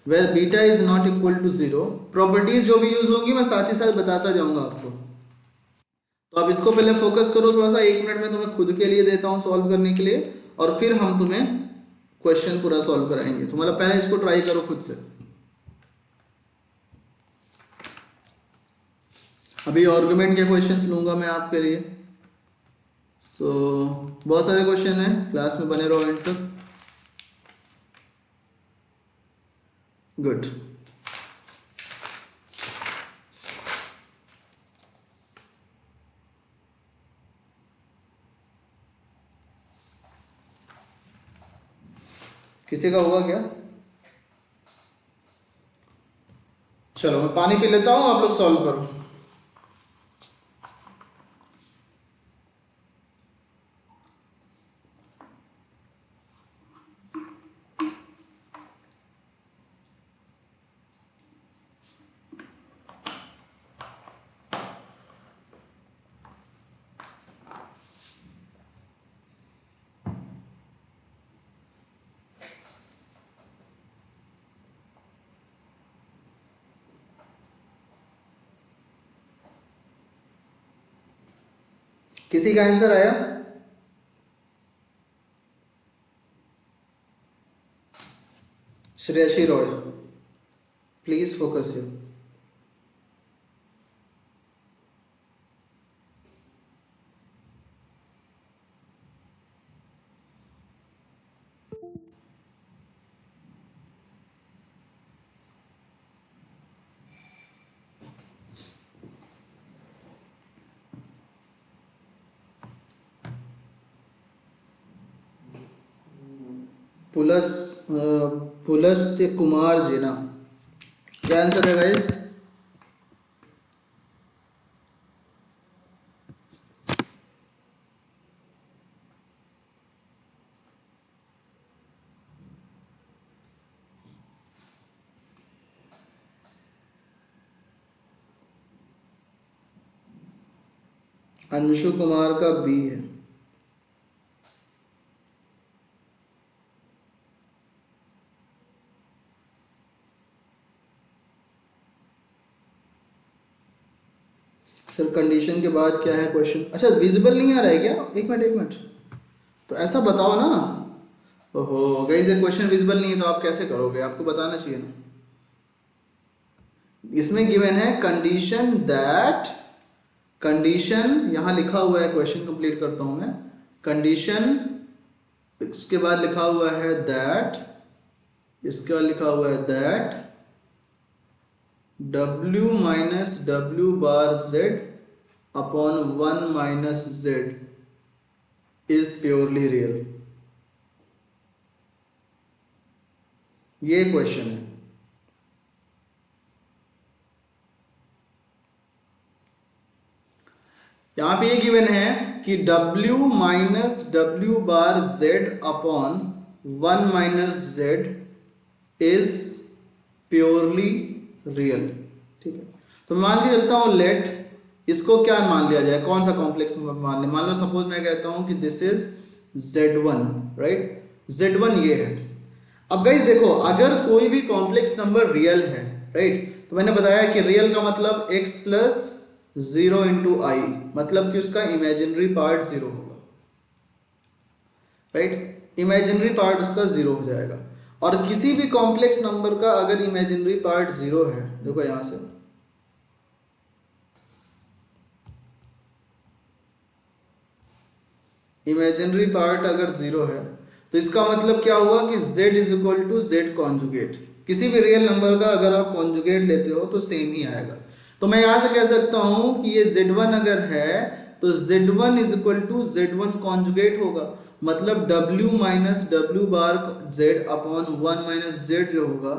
where beta is not equal to 0, properties जो भी यूज होंगी मैं साथ ही साथ बताता जाऊंगा आपको। तो आप इसको पहले फोकस करो थोड़ा सा, 1 मिनट में तुम्हें खुद के लिए देता हूं सॉल्व करने के लिए, और फिर हम तुम्हें क्वेश्चन पूरा सॉल्व कराएंगे। तो मतलब पहले इसको ट्राई करो खुद से। अभी आर्गुमेंट के क्वेश्चंस लूंगा मैं आपके लिए। सो बहुत सारे क्वेश्चन हैं, क्लास में बने रहो एंड तक। गुड। किसी का हुआ क्या? चलो मैं पानी पी लेता हूं, आप लोग सॉल्व करो। किसी का आंसर आया? Shreyasi Roy, please focus here. Pulastya Kumar Jena, क्या आंसर है गाइस? अंशु कुमार का बी है। सर कंडीशन के बाद क्या है क्वेश्चन? अच्छा विजिबल नहीं आ रहा है क्या? एक मिनट एक मिनट, तो ऐसा बताओ ना। ओहो गाइस, ये क्वेश्चन विजिबल नहीं है तो आप कैसे करोगे? आपको बताना चाहिए ना। इसमें गिवन है कंडीशन दैट, कंडीशन यहां लिखा हुआ है, क्वेश्चन कंप्लीट करता हूं मैं। कंडीशन, इसके बाद लिखा हुआ है दैट, इसके बाद लिखा हुआ है that W minus W bar Z upon 1 minus Z is purely real. ये क्वेश्चन है। यहां पे ये गिवन है कि W minus W bar Z upon 1 minus Z is purely real, ठीक है। तो मान के चलता हूं लेट, इसको क्या मान लिया जाए, कौन सा कॉम्प्लेक्स मान ले? मान लो सपोज मैं कहता हूं कि this is Z1, right, Z1 ये है। अब गाइस देखो, अगर कोई भी कॉम्प्लेक्स नंबर रियल है, राइट, तो मैंने बताया कि रियल का मतलब x प्लस 0 इंटू आई, मतलब कि उसका इमेजिनरी पार्ट 0 होगा, राइट, इमेजिनरी पार्ट उसका 0 हो जाएगा। और किसी भी कॉम्प्लेक्स नंबर का अगर इमेजिनरी पार्ट 0 है, देखो यहां से, इमेजिनरी पार्ट अगर 0 है तो इसका मतलब क्या हुआ कि z is equal to z conjugate. किसी भी रियल नंबर का अगर आप कॉन्जुगेट लेते हो तो सेम ही आएगा। तो मैं यहां से कह सकता हूं कि ये Z1 अगर है तो Z1 is equal to Z1 conjugate होगा, मतलब W minus W bar Z upon 1 minus Z जो होगा,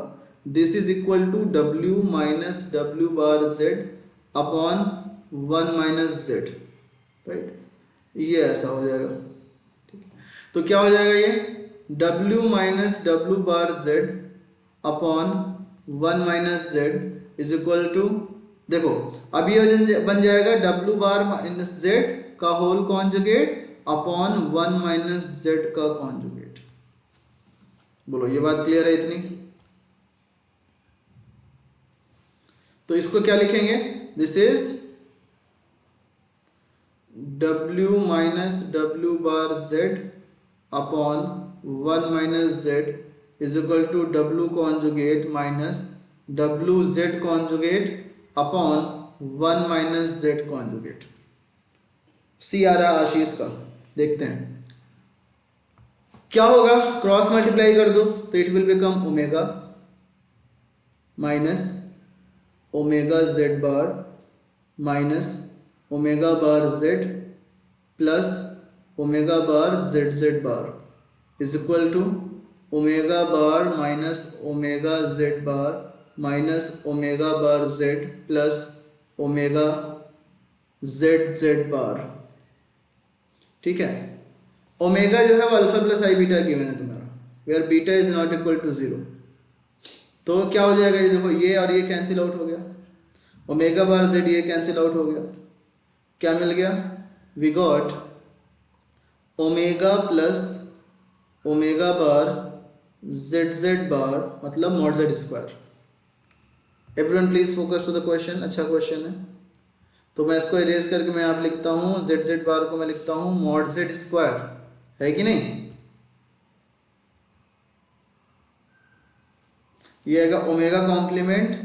this is equal to W minus W bar Z upon 1 minus Z, right. ये ऐसा हो जाएगा, ठीक है। तो क्या हो जाएगा ये W minus W bar Z upon 1 minus Z is equal to, देखो अब ये बन जाएगा W बार माइनस Z का whole conjugate upon 1 minus Z का कॉन्जुगेट। बोलो ये बात क्लियर है इतनी? तो इसको क्या लिखेंगे, this is W minus W bar Z upon 1 minus Z is equal to W conjugate minus W Z conjugate upon 1 minus Z conjugate. See आ रहा है आशीष का, देखते हैं क्या होगा। क्रॉस मल्टीप्लाई कर दो तो it will become omega minus omega Z bar minus omega bar Z plus omega bar ZZ bar is equal to omega bar minus omega Z bar minus omega bar Z plus omega ZZ bar, ठीक है। Omega जो है वो alpha plus i beta given है तुम्हारा, where beta is not equal to 0। तो क्या हो जाएगा, ये देखो ये और ये कैंसिल आउट हो गया, ओमेगा बार Z ये कैंसिल आउट हो गया, क्या मिल गया, we got omega plus omega bar ZZ bar मतलब mod Z square. Everyone please focus to the question, अच्छा क्वेश्चन है। तो मैं इसको इरेज करके मैं यहाँ लिखता हूँ ZZ बार को मैं लिखता हूँ मॉड Z स्क्वायर, है कि नहीं। ये आएगा omega complement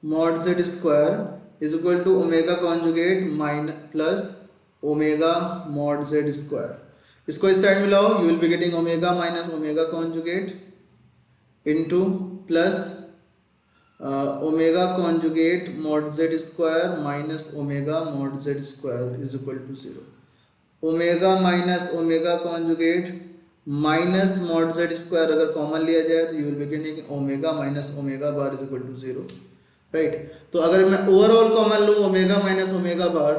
mod Z square is equal to omega conjugate minus plus omega mod Z square. इसको इस साइड में लाओ, you will be getting omega minus omega conjugate into plus omega conjugate mod Z square minus omega mod Z square is equal to 0। Omega minus omega conjugate minus mod Z square अगर common लिया जाए तो you will be getting omega minus omega bar is equal to 0, right. तो अगर मैं overall common लूँ omega minus omega bar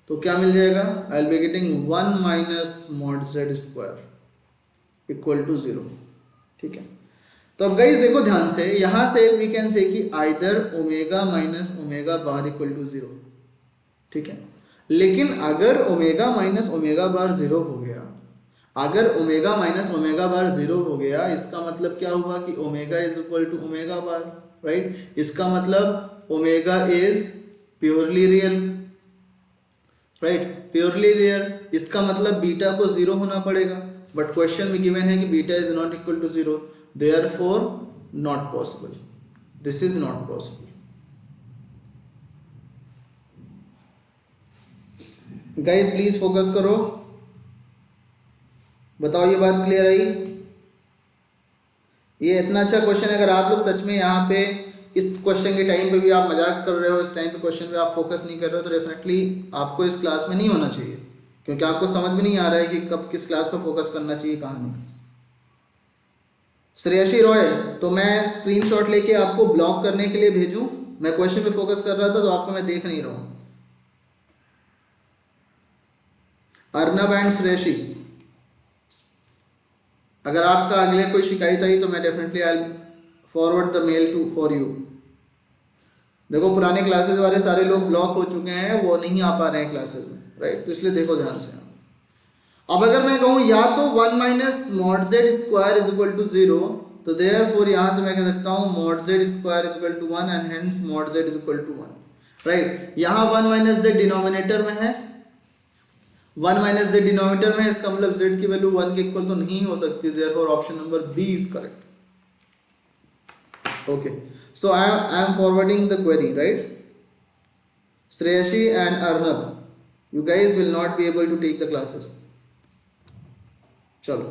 तो क्या मिल जाएगा, I will be getting 1 minus mod Z square equal to 0, ठीक है। तो अब गाइस देखो ध्यान से, यहां से वी कैन से कि either omega minus omega bar equal to 0, ठीक है। लेकिन अगर ओमेगा माइनस ओमेगा बार 0 हो गया, अगर ओमेगा माइनस ओमेगा बार 0 हो गया, इसका मतलब क्या हुआ कि omega is equal to omega bar, right. इसका मतलब omega is purely real, right, purely real. इसका मतलब बीटा को 0 होना पड़ेगा, बट क्वेश्चन में गिवन है कि beta is not equal to 0, therefore not possible, this is not possible। guys please focus करो, बताओ ये बात क्लियर आई। ये इतना अच्छा क्वेश्चन है, अगर आप लोग सच में यहाँ पे इस क्वेश्चन के टाइम पे भी आप मजाक कर रहे हो, इस टाइम पे क्वेश्चन पे आप फोकस नहीं कर रहे हो, तो डेफिनेटली आपको इस क्लास में नहीं होना चाहिए, क्योंकि आपको समझ में नहीं आ रहा है कि कब किस क्लास पर फोकस करना चाहिए, कहाँ नहीं। श्रेयसी रॉय, तो मैं स्क्रीनशॉट लेके आपको ब्लॉक करने के लिए भेजूं? मैं क्वेश्चन पे फोकस कर रहा था तो आपको मैं देख नहीं रहा हूं। अर्नब एंड श्रेयसी, अगर आपका अगले कोई शिकायत आई तो मैं definitely I forward the mail to for you. देखो पुराने क्लासेस वाले सारे लोग ब्लॉक हो चुके हैं, वो नहीं आ पा रहे हैं क्लासेस में, राइट। तो इसलिए देखो ध्यान से। अब अगर मैं कहूं या तो 1 minus mod Z square is equal to 0, तो देयरफॉर यहां से मैं कह सकता हूं mod Z square is equal to 1 and hence mod Z is equal to 1, right. यहां 1 माइनस Z डिनोमिनेटर में है, 1 माइनस Z डिनोमिनेटर में है, इसका मतलब Z की वैल्यू 1 के इक्वल तो नहीं हो सकती, therefore option number B is correct. Okay, so I am forwarding the query, right. Shreyashi and Arnab, you guys will not be able to take the classes। चलो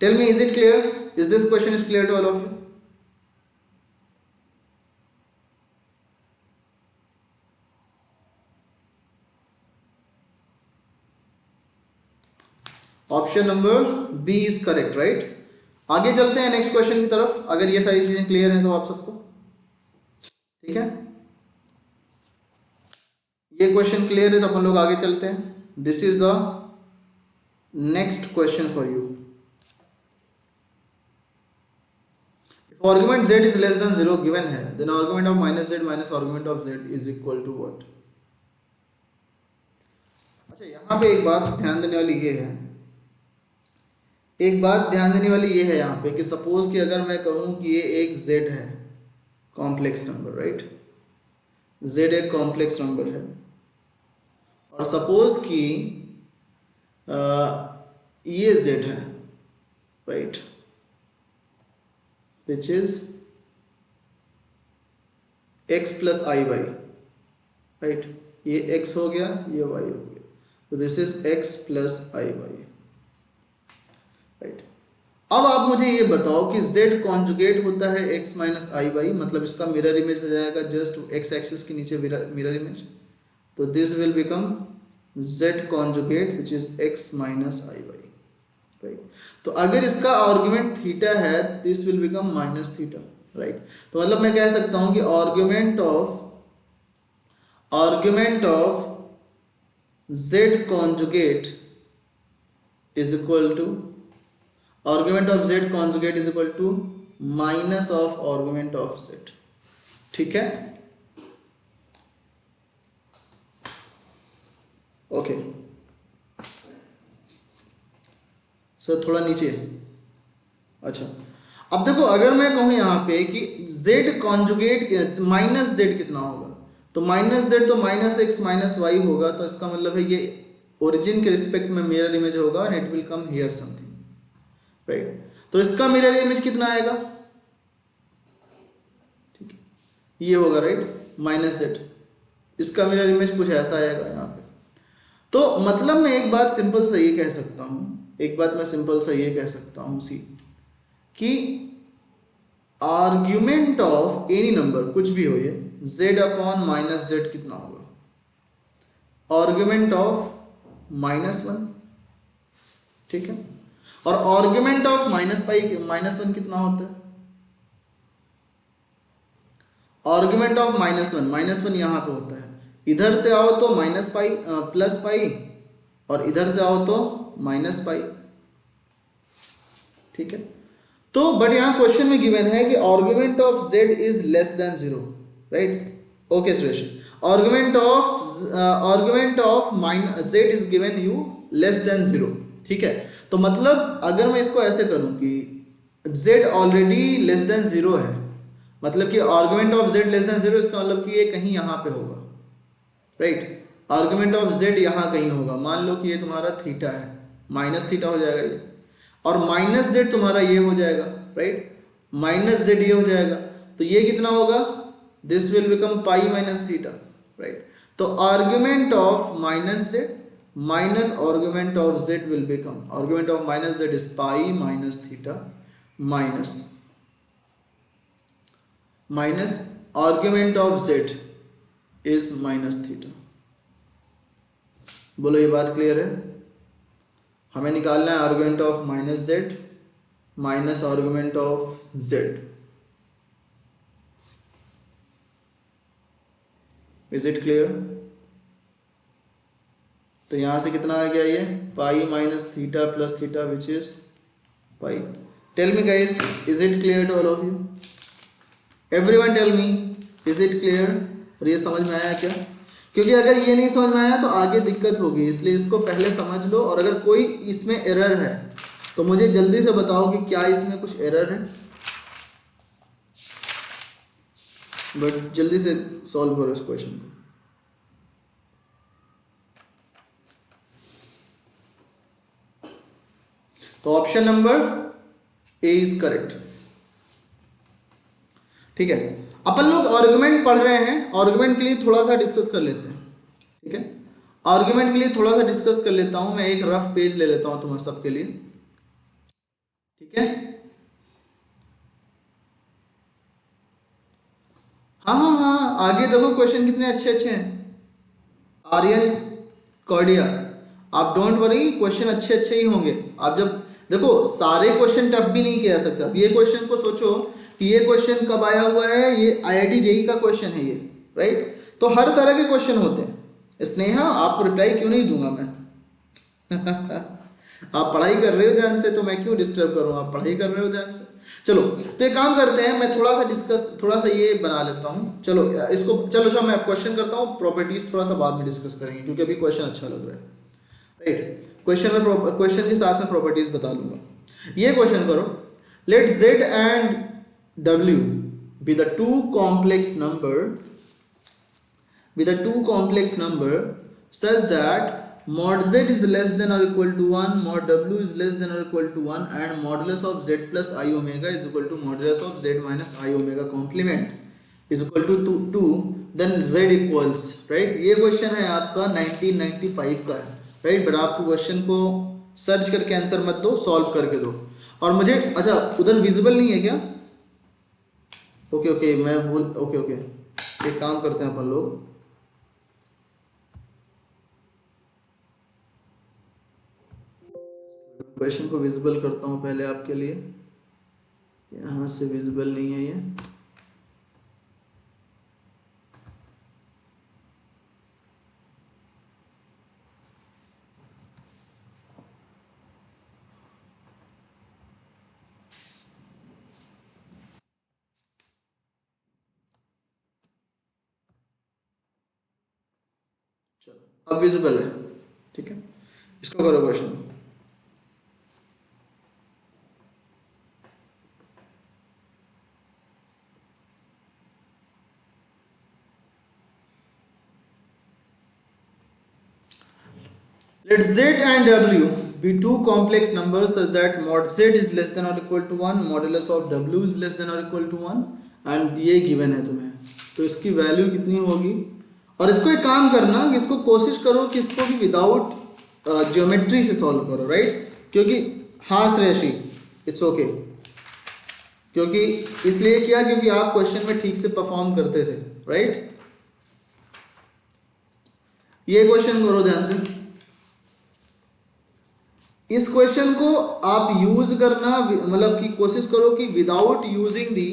tell me, is it clear? Is this question is clear to all of you? Option number B is correct, right? आगे चलते हैं next question की तरफ, अगर ये सारी चीजें क्लियर हैं तो आप सबको, ठीक है? ये क्वेश्चन क्लियर है तो अपन लोग आगे चलते हैं। This is the next question for you. If argument z is less than 0 given है, then argument of minus z minus argument of z is equal to what? अच्छा, यहां पे एक बात ध्यान देने वाली ये है, एक बात ध्यान देने वाली ये है यहाँ पे कि सपोज कि अगर मैं कहूँ कि ये एक z है, कॉम्प्लेक्स नंबर, राइट? z एक कॉम्प्लेक्स नंबर है, और सपोज कि ये z है, right, which is x plus I y, right? ये x हो गया, ये y हो गया, तो this is x plus I y, right? अब आप मुझे ये बताओ कि z कॉन्जुगेट होता है x माइनस आई वाई, मतलब इसका मिरर इमेज हो जाएगा जस्ट x एक्सिस के नीचे मिरर इमेज, तो this will become z conjugate which is x minus I y, right? तो अगर इसका आर्गुमेंट थीटा है, this will become minus theta, right? तो मतलब मैं कह सकता हूं कि argument of z conjugate is equal to argument of z conjugate is equal to minus of argument of z, ठीक है? ओके, सर थोड़ा नीचे। अच्छा, अब देखो, अगर मैं कहूं यहां पे कि z कॉन्जुगेट माइनस z कितना होगा, तो माइनस z तो माइनस x माइनस y होगा, तो इसका मतलब है ये ओरिजिन के रिस्पेक्ट में मिरर इमेज होगा and it will come here something, right? तो इसका मिरर इमेज कितना आएगा? ठीक है, ये होगा, राइट, माइनस z। इसका मिरर इमेज कुछ ऐसा आएगा यहाँ पे। तो मतलब मैं एक बात सिंपल सा ये कह सकता हूं, एक बात मैं सिंपल सा ये कह सकता हूं सी, कि आर्ग्यूमेंट ऑफ एनी नंबर, कुछ भी हो ये, z अपॉन माइनस z कितना होगा? आर्ग्यूमेंट ऑफ -1, ठीक है? और आर्ग्यूमेंट ऑफ -1 कितना होता है? आर्ग्यूमेंट ऑफ -1 यहां पे होता है, इधर से आओ तो प्लस पाई, और इधर से आओ तो माइनस पाई, ठीक है? तो बट यहां क्वेश्चन में गिवन है कि argument of z is less than 0, right? Okay Suresh, argument of z is given you less than 0, ठीक है? तो मतलब अगर मैं इसको ऐसे करूं कि z ऑलरेडी लेस देन 0 है, मतलब कि argument of z less than 0, इसका मतलब कि ये कहीं यहां पे होगा, राइट? आर्ग्यूमेंट ऑफ z यहां कहीं होगा, मान लो कि ये तुम्हारा थीटा है, माइनस थीटा हो जाएगा ये, और माइनस z तुम्हारा ये हो जाएगा, राइट? माइनस z ये हो जाएगा, तो ये कितना होगा? This will become pi minus theta, right? तो argument of minus z minus argument of z will become, argument of minus z is pi minus theta minus argument of z is minus theta। बोलो, ये बात clear है? हमें निकालना है argument of minus z minus argument of z। Is it clear? तो यहां से कितना आ गया ये? Pi minus theta plus theta which is pi. Tell me guys, is it clear to all of you? Everyone tell me, is it clear? और ये समझ में आया क्या? क्योंकि अगर ये नहीं समझ में आया तो आगे दिक्कत होगी, इसलिए इसको पहले समझ लो, और अगर कोई इसमें एरर है तो मुझे जल्दी से बताओ कि क्या इसमें कुछ एरर है, बट जल्दी से सॉल्व करो इस क्वेश्चन को। तो option number A is correct, ठीक है? अपन लोग आर्गुमेंट पढ़ रहे हैं, आर्गुमेंट के लिए थोड़ा सा डिस्कस कर लेते हैं, ठीक है? आर्गुमेंट के लिए थोड़ा सा डिस्कस कर लेता हूं मैं, एक रफ पेज ले लेता हूं तुम्हारे सबके लिए। ठीक है। हाँ हाँ हाँ हाँ, आगे देखो क्वेश्चन कितने अच्छे अच्छे हैं। आर्यन कौडिया, आप डोंट वरी, क्वेश्चन अच्छे अच्छे ही होंगे। आप जब देखो, सारे क्वेश्चन टफ भी नहीं किया सकता। अब ये क्वेश्चन को सोचो कि ये क्वेश्चन कब आया हुआ है, ये आईआईटी जेई का क्वेश्चन है ये, राइट। तो हर तरह के क्वेश्चन होते हैं। स्नेहा, आपको रिप्लाई क्यों नहीं दूंगा मैं? आप पढ़ाई कर रहे हो ध्यान से, तो मैं क्यों डिस्टर्ब करूं? आप पढ़ाई कर रहे हो ध्यान से। चलो, तो एक काम करते हैं, मैं थोड़ा सा डिस्कस, थोड़ा सा ये बना लेता हूँ। चलो इसको, चलो अच्छा मैं क्वेश्चन करता हूँ, प्रॉपर्टीज थोड़ा सा बाद में डिस्कस करेंगे, क्योंकि अभी क्वेश्चन अच्छा लग रहा है, राइट। क्वेश्चन के साथ में प्रॉपर्टीज बता दूंगा। ये क्वेश्चन करो, let z and w be the two complex number, such that mod z is less than or equal to 1, mod w is less than or equal to 1, and modulus of z plus I omega is equal to modulus of z minus I omega complement is equal to 2, then z equals, right। ये question है आपका 1995 का है, right. But आपको question को search करके answer मत दो, सॉल्व करके दो। और मुझे, अच्छा उधर विजिबल नहीं है क्या? ओके ओके, मैं भूल, ओके ओके, एक काम करते हैं अपन लोग, क्वेश्चन को विजिबल करता हूँ पहले आपके लिए। यहाँ से विजिबल नहीं है ये। चलो अब विजिबल है, ठीक है। इसको करो question. Let z and w be two complex numbers such that mod z is less than or equal to 1, modulus of w is less than or equal to 1, and ये गिवन है तुम्हें, तो इसकी वैल्यू कितनी होगी। और इसको एक काम करना कि इसको कोशिश करो कि इसको भी विदाउट ज्योमेट्री से सॉल्व करो, राइट। क्योंकि हाँ श्रेयसी, इट्स ओके, क्योंकि इसलिए किया क्योंकि आप क्वेश्चन में ठीक से परफॉर्म करते थे, राइट। ये क्वेश्चन करो ध्यान से। इस क्वेश्चन को आप यूज करना, मतलब कि कोशिश करो कि without using the,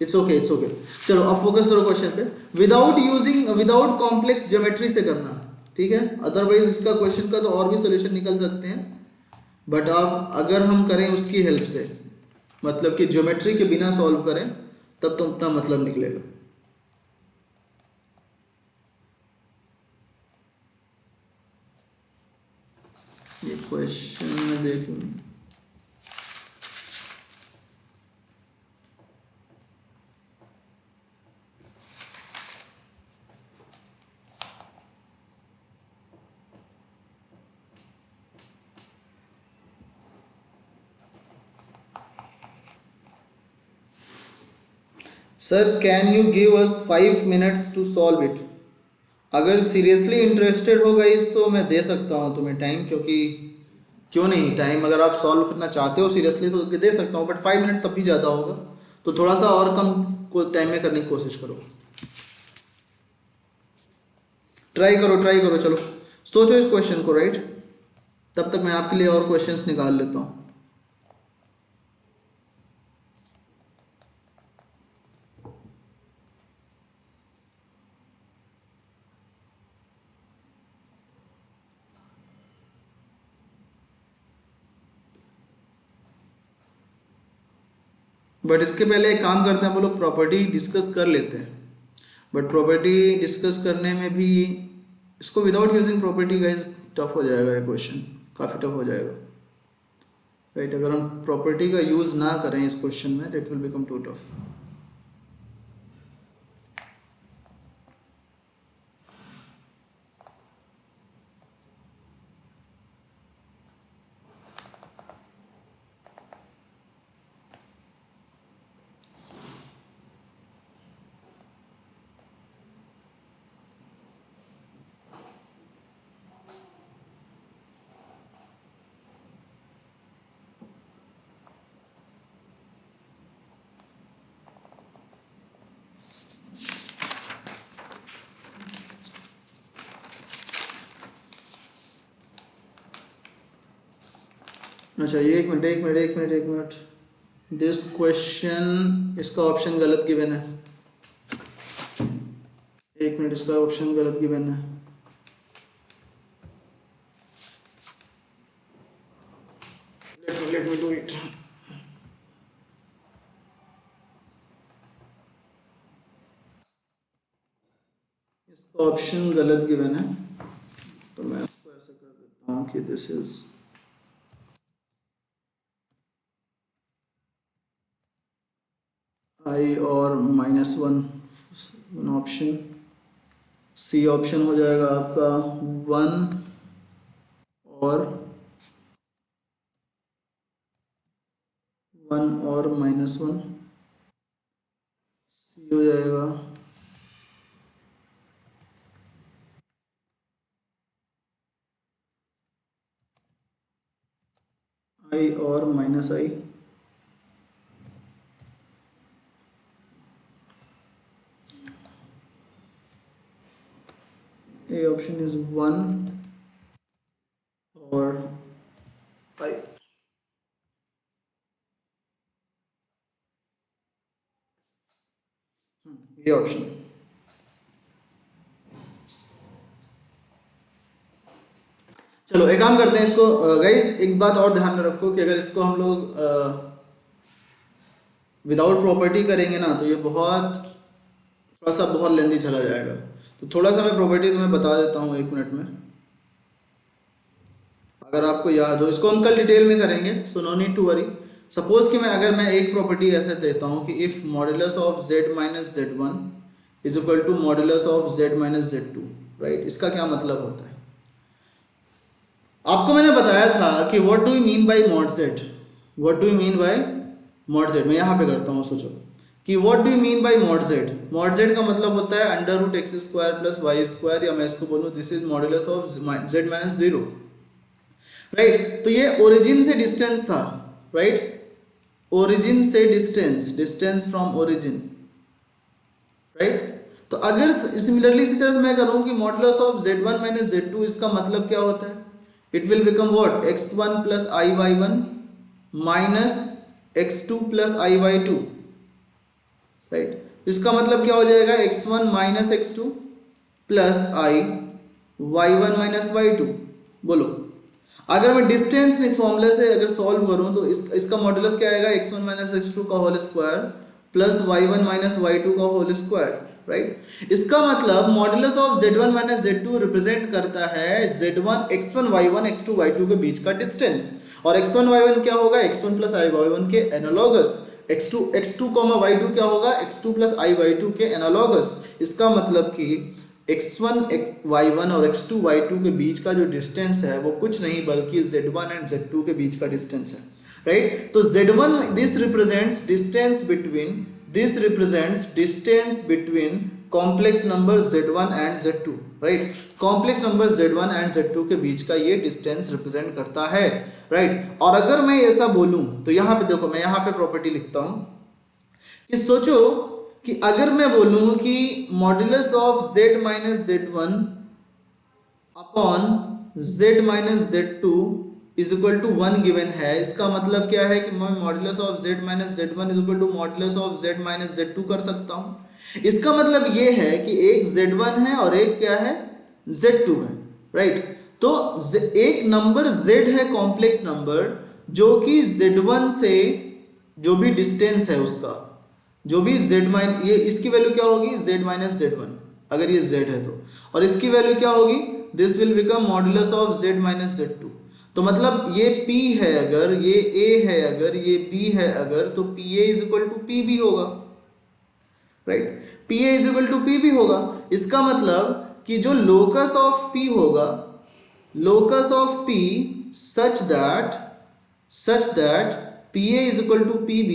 it's okay it's okay. चलो अब फोकस करो क्वेश्चन पे, विदाउट कॉम्प्लेक्स ज्योमेट्री से करना, ठीक है। अदरवाइज इसका क्वेश्चन का तो और भी सोल्यूशन निकल सकते हैं, बट आप अगर हम करें उसकी हेल्प से, मतलब कि ज्योमेट्री के बिना सॉल्व करें, तब तो अपना मतलब निकलेगा। ये क्वेश्चन में देखूं, sir can you give us 5 minutes to solve it. अगर सीरियसली इंटरेस्टेड हो गाइस तो मैं दे सकता हूँ तुम्हें टाइम, क्योंकि क्यों नहीं, टाइम अगर आप सॉल्व करना चाहते हो सीरियसली तो दे सकता हूँ, बट 5 मिनट तब भी ज़्यादा होगा, तो थोड़ा सा और कम को टाइम में करने की कोशिश करो। ट्राई करो, चलो सोचो इस क्वेश्चन को, राइट। तब तक मैं आपके लिए और क्वेश्चंस निकाल लेता हूँ। बट इसके पहले एक काम करते हैं, हम लोग प्रॉपर्टी डिस्कस कर लेते हैं। बट प्रॉपर्टी डिस्कस करने में भी, इसको without using property guys tough हो जाएगा, ये क्वेश्चन काफ़ी टफ हो जाएगा, राइट। अगर हम प्रॉपर्टी का यूज़ ना करें इस क्वेश्चन में, तो it will become too tough. अच्छा ये एक मिनट दिस क्वेश्चन, इसका ऑप्शन गलत गिवन है। एक मिनट, इसका ऑप्शन गलत गिवन है। Let me do it. इसका ऑप्शन गलत गिवन है, तो मैं इसको ऐसा कर देता हूँ कि दिस इज आई और -1 ऑप्शन। सी ऑप्शन हो जाएगा आपका 1 और -1। सी हो जाएगा आई और -i। ए ऑप्शन इज 1 और i। ये ऑप्शन। चलो एक काम करते हैं इसको गाइस, एक बात और ध्यान में रखो कि अगर इसको हम लोग विदाउट प्रॉपर्टी करेंगे ना तो ये बहुत लेंदी चला जाएगा। तो थोड़ा सा मैं प्रॉपर्टी तुम्हें बता देता हूँ 1 मिनट में, अगर आपको याद हो। इसको हम कल डिटेल में करेंगे, so no need to worry. Suppose कि अगर मैं एक प्रॉपर्टी ऐसे देता हूँ कि if modulus of z minus z1 is equal to modulus of z minus z2, right. इसका क्या मतलब होता है? आपको मैंने बताया था कि what do you mean by mod z, what do you mean by mod z। मैं यहाँ पे करता हूँ, सोचो कि what do you mean by mod z। Mod z का मतलब होता है √x² प्लस y², या मैं इसको बोलूँ this is modulus of z minus 0, right. तो ये ओरिजिन से डिस्टेंस था, राइट। ओरिजिन से डिस्टेंस फ्रॉम ओरिजिन, राइट। तो अगर सिमिलरली इसी तरह से मैं करूं कि modulus of z1 minus z2, इसका मतलब क्या होता है? It will become what, x1 plus iy1 minus x2 plus iy2, right. इसका मतलब क्या हो जाएगा, x1 minus x2 plus y1 minus y2। बोलो, अगर मैं डिस्टेंस फॉर्मूले से अगर सॉल्व करूं तो इसका मॉडुलस क्या आएगा, x1 माइनस x2 का whole square plus y1 minus y2 का होल स्क्वायर, राइट। इसका मतलब modulus of z1 minus z2 represent करता है z1 x1 y1 x2 y2 के बीच का डिस्टेंस, और x1 y1 क्या होगा, x1 प्लस y1 के एनालॉगस, x2 y2 क्या होगा, x2 प्लस y2 के एनालॉगस। इसका मतलब कि x1 y1 और x2 y2 के बीच का जो डिस्टेंस है वो कुछ नहीं बल्कि z1 एंड z2 के बीच का डिस्टेंस है, राइट। तो z1 this represents distance between complex number z1 and z2, right. Complex number z1 and z2 के बीच का ये डिस्टेंस रिप्रेजेंट करता है, राइट। और अगर मैं ऐसा बोलूं तो यहां पे देखो, मैं यहां पे प्रॉपर्टी लिखता हूं कि सोचो कि अगर मैं बोलूं कि modulus of z minus z1 upon z minus z2 is equal to 1 given है। इसका मतलब क्या है कि मैं modulus of z minus z1 is equal to modulus of z minus z2 कर सकता हूं। इसका मतलब ये है कि एक z1 है और एक क्या है, z2 है, राइट। तो एक नंबर z है कॉम्प्लेक्स नंबर, जो कि z1 से जो भी डिस्टेंस है उसका, जो भी z माइन, ये इसकी वैल्यू क्या होगी, z माइनस z1, अगर ये z है तो, और इसकी वैल्यू क्या होगी, this will become modulus of z minus z2। तो मतलब ये p है अगर, ये a है अगर, ये b है अगर, तो pa is equal to pb होगा, right. pa is equal to pb होगा। इसका मतलब कि जो लोकस ऑफ p होगा, locus of p such that pa is equal to pb,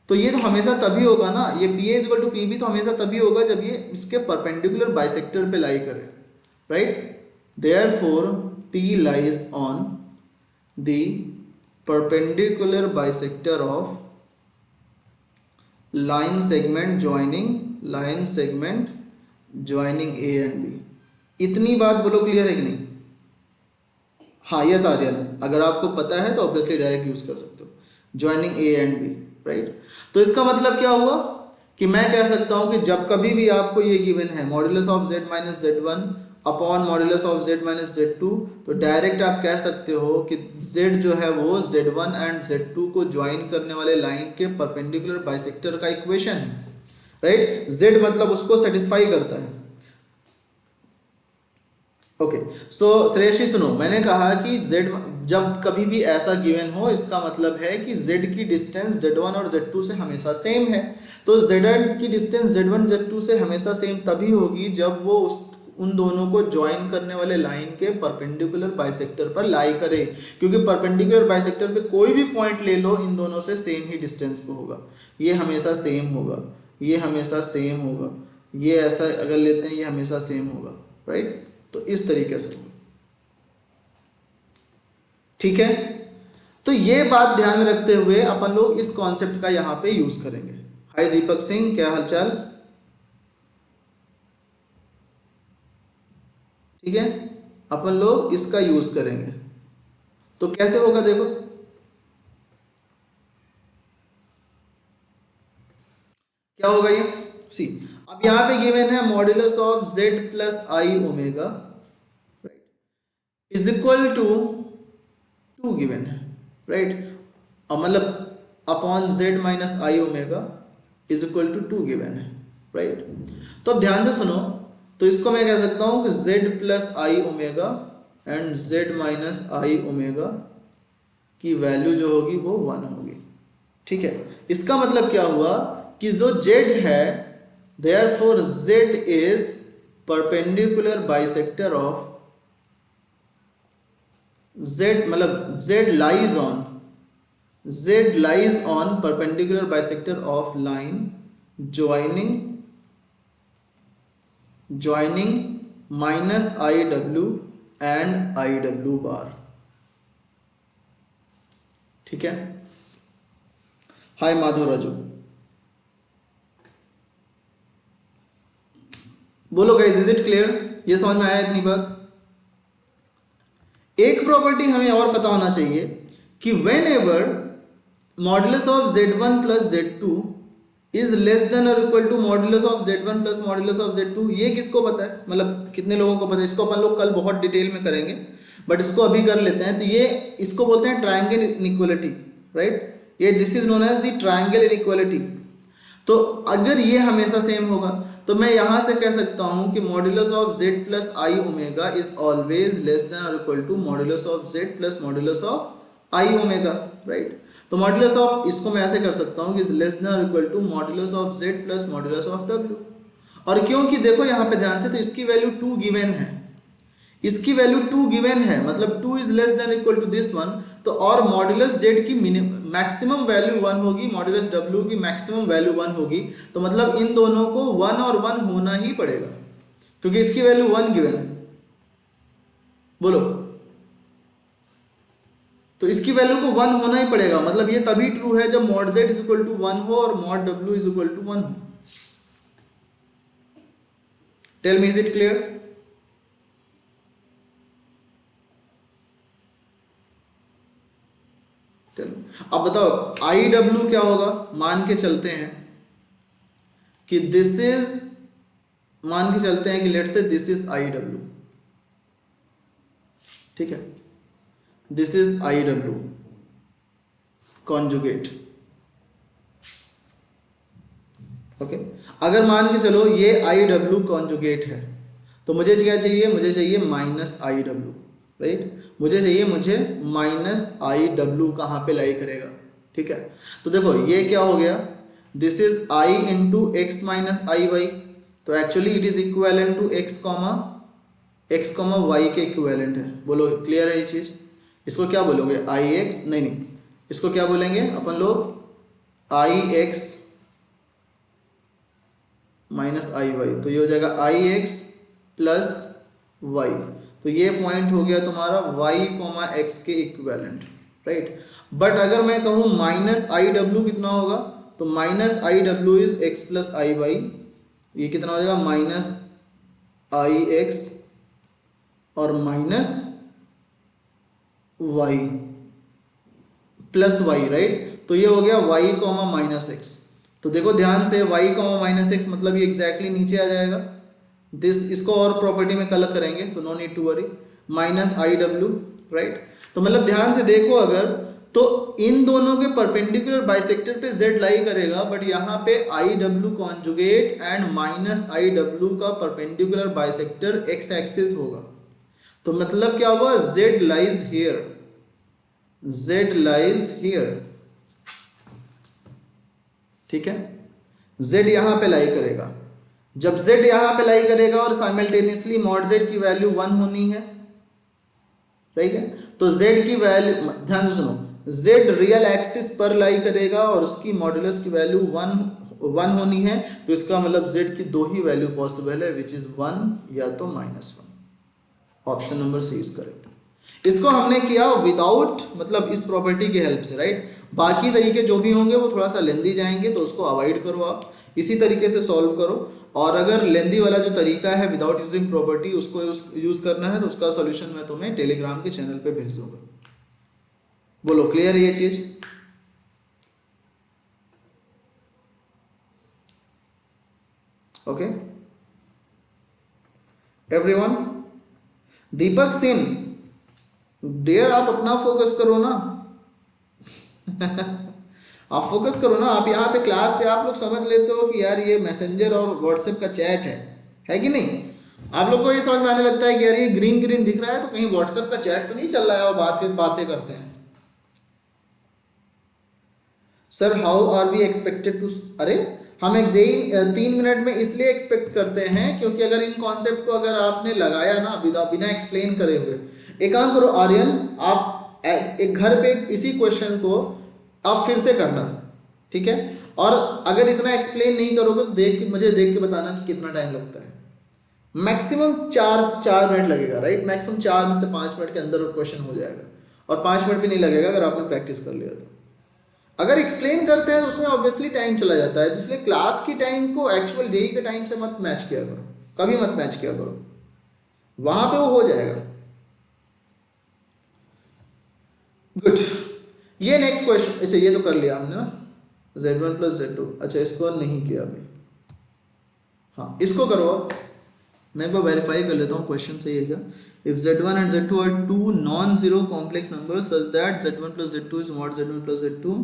तो ये तो हमेशा तभी होगा ना, ये pa is equal to pb तो हमेशा तभी होगा जब ये इसके परपेंडिकुलर बाइसेक्टर पे लाई करे, right. Therefore p lies on the perpendicular bisector of line segment joining a and b। इतनी बात बोलो, क्लियर है कि नहीं? हाँ यस आर्यन, अगर आपको पता है तो ऑब्वियसली डायरेक्ट यूज कर सकते हो, joining A and B, right. तो इसका मतलब क्या हुआ कि मैं कह सकता हूं कि जब कभी भी आपको ये गिवन है modulus of z minus Z one upon modulus of z minus Z two, तो डायरेक्ट आप कह सकते हो कि z जो है वो z1 एंड z2 को ज्वाइन करने वाले लाइन के परपेंडिकुलर बाइसेक्टर का इक्वेशन है, राइट। z मतलब उसको सेटिस्फाई करता है। ओके, सो श्रेयसी सुनो, मैंने कहा कि z जब कभी भी ऐसा गिवन हो इसका मतलब है कि z की डिस्टेंस z1 और z2 से हमेशा सेम है। तो z1 की डिस्टेंस z1 z2 से हमेशा सेम तभी होगी जब वो उन दोनों को ज्वाइन करने वाले लाइन के परपेंडिकुलर बाइसेक्टर पर लाई करे, क्योंकि परपेंडिकुलर बाइसेक्टर पे कोई भी पॉइंट ले लो इन दोनों से सेम ही डिस्टेंस पे होगा। ये हमेशा सेम होगा, ये हमेशा सेम होगा, ये ऐसा अगर लेते हैं ये हमेशा सेम होगा, राइट। तो इस तरीके से, ठीक है। तो ये बात ध्यान में रखते हुए अपन लोग इस कॉन्सेप्ट का यहां पे यूज करेंगे। हाय दीपक सिंह, क्या हालचाल, ठीक है। अपन लोग इसका यूज करेंगे तो कैसे होगा देखो, क्या होगा ये, सी अब यहां पे गिवन है modulus of z plus i omega is equal to 2 given है, राइट। और मतलब upon z minus i omega is equal to 2 given है, राइट। तो अब ध्यान से सुनो, तो इसको मैं कह सकता हूं कि z plus i omega and z minus i omega की वैल्यू जो होगी वो 1 होगी, ठीक है। इसका मतलब क्या हुआ कि जो z है therefore z is perpendicular bisector of z, मतलब z lies on perpendicular bisector of line joining minus iw and iw bar, ठीक है। हाय माधव राजू, बोलो गाइस, इज इट क्लियर, ये समझ में आया इतनी बात। एक प्रॉपर्टी हमें और पता होना चाहिए कि whenever modulus of z1 plus z2 is less than और equal to modulus of z1 plus modulus of z2, ये किसको पता है, मतलब कितने लोगों को पता है, इसको अपन लोग कल बहुत डिटेल में करेंगे बट इसको अभी कर लेते हैं। तो ये इसको बोलते हैं ट्रायंगल इनइक्वालिटी, राइट। ये this is known as the triangle inequality. तो अगर ये हमेशा सेम होगा तो मैं यहां से कह सकता हूं कि modulus of z plus i omega is always less than और equal to modulus of z plus modulus of i omega, right. तो मॉड्यूलस ऑफ इसको मैं ऐसे कर सकता हूं कि लेस देन और equal to modulus of z plus modulus of w। और क्योंकि देखो यहां पे ध्यान से, तो इसकी वैल्यू 2 गिवन है, इसकी वैल्यू 2 गिवन है, मतलब 2 is less than equal to this one. तो और मॉड्यूलस z की मैक्सिमम वैल्यू 1 होगी, मॉड्यूलस w की मैक्सिमम वैल्यू 1 होगी। तो मतलब इन दोनों को 1 और 1 होना ही पड़ेगा क्योंकि इसकी वैल्यू 1 गिवन है, बोलो। तो इसकी वैल्यू को 1 होना ही पड़ेगा, मतलब ये तभी ट्रू है जब mod z is equal to 1 हो और mod w is equal to 1 हो। Tell me, is it clear. अब बताओ आई डब्ल्यू क्या होगा, मान के चलते हैं कि दिस इज, मान के चलते हैं कि let's say this is I W, ठीक है, this is I W conjugate, okay. अगर मान के चलो ये आई डब्ल्यू कॉन्जुगेट है तो मुझे क्या चाहिए, मुझे चाहिए माइनस आई डब्ल्यू, राइट। मुझे माइनस आई डब्ल्यू कहां पे लाई करेगा, ठीक है। तो देखो ये क्या हो गया, this is i into x minus I y, तो actually it is equivalent to x comma y के इक्वेलेंट है। बोलो क्लियर है ये चीज। इसको क्या बोलोगे, आई एक्स, नहीं, इसको क्या बोलेंगे अपन लोग, आई एक्स माइनस आई वाई, तो ये हो जाएगा आई एक्स प्लस वाई। तो ये पॉइंट हो गया तुम्हारा y कोमा एक्स के इक्विवेलेंट, राइट। बट अगर मैं कहूं माइनस आई डब्ल्यू कितना होगा, तो माइनस आई डब्ल्यू is x plus I y, ये कितना हो जाएगा माइनस आई एक्स और minus y plus y, right. तो ये हो गया वाई कॉमा माइनस एक्स। तो देखो ध्यान से, वाई कॉमा माइनस एक्स मतलब ये एग्जैक्टली नीचे आ जाएगा। दिस इसको और प्रॉपर्टी में कलर करेंगे तो no need to worry, minus i डब्ल्यू, राइट। तो मतलब ध्यान से देखो अगर, तो इन दोनों के परपेंडिकुलर बाइसेक्टर पे z लाई करेगा, बट यहाँ पे I W conjugate and minus i W का परपेंडिकुलर बाइसेक्टर x एक्सिस होगा। तो मतलब क्या हुआ, z lies here, z lies here, ठीक है। z यहां पे लाई करेगा, जब z यहां पे लाई करेगा और साइमल्टेनियसली मॉड z की वैल्यू 1 होनी है, ठीक है। तो z की वैल्यू, ध्यान से सुनो, z रियल एक्सिस पर लाई करेगा और उसकी मॉडुलस की वैल्यू 1 होनी है। तो इसका मतलब z की दो ही वैल्यू पॉसिबल है, विच इज 1 या तो -1। Option number C is correct. इसको हमने किया विदाउट, मतलब इस प्रॉपर्टी की हेल्प से, राइट। बाकी तरीके जो भी होंगे वो थोड़ा सा लेंदी जाएंगे, तो उसको अवॉइड करो, आप इसी तरीके से सॉल्व करो। और अगर लेंदी वाला जो तरीका है विदाउट यूजिंग प्रॉपर्टी, उसको यूज करना है, तो उसका सॉल्यूशन मैं तुम्हें टेलीग्राम के चैनल पे भेज दूंगा। बोलो क्लियर है ये चीज? Okay everyone. Deepak Singh, dear आप अपना फोकस करो ना। आप फोकस करो ना। आप यहाँ पे क्लास पे आप लोग समझ लेते हो कि यार ये मैसेंजर और व्हाट्सएप का चैट है कि नहीं? आप लोग को ये समझ में आने लगता है कि यार ये ग्रीन ग्रीन दिख रहा है, तो कहीं व्हाट्सएप का चैट तो नहीं चल रहा है और बातें करते हैं। Sir how are we expected to, अरे हम एक जेई 3 मिनट में इसलिए एक्सपेक्ट करते हैं क्योंकि अगर इन कॉन्सेप्ट को अगर आपने लगाया ना बिना एक्सप्लेन करे हुए, एक काम करो आर्यन, आप एक घर पे इसी क्वेश्चन को आप फिर से करना, ठीक है। और अगर इतना एक्सप्लेन नहीं करोगे तो मुझे देख के बताना कि कितना टाइम लगता है। मैक्सिमम 4 मिनट लगेगा, राइट। मैक्सिमम 4 से 5 मिनट के अंदर क्वेश्चन हो जाएगा, और 5 मिनट भी नहीं लगेगा अगर आपने प्रैक्टिस कर लिया तो। अगर एक्सप्लेन करते हैं तो उसमें ऑब्वियसली टाइम चला जाता है, इसलिए क्लास की टाइम को एक्चुअल डे के टाइम से मत मैच किया करो, कभी मत मैच किया करो, वहां पे वो हो जाएगा। गुड। ये नेक्स्ट क्वेश्चन, अच्छा ये तो कर लिया हमने ना, z1 + z2। अच्छा इसको नहीं किया अभी, हाँ इसको करो आप। मैं एक बार वेरीफाई कर लेता हूँ क्वेश्चन सही है क्या। If z1 and z2 are two non-zero complex numbers such that z1 + z2 is mod z1 + z2।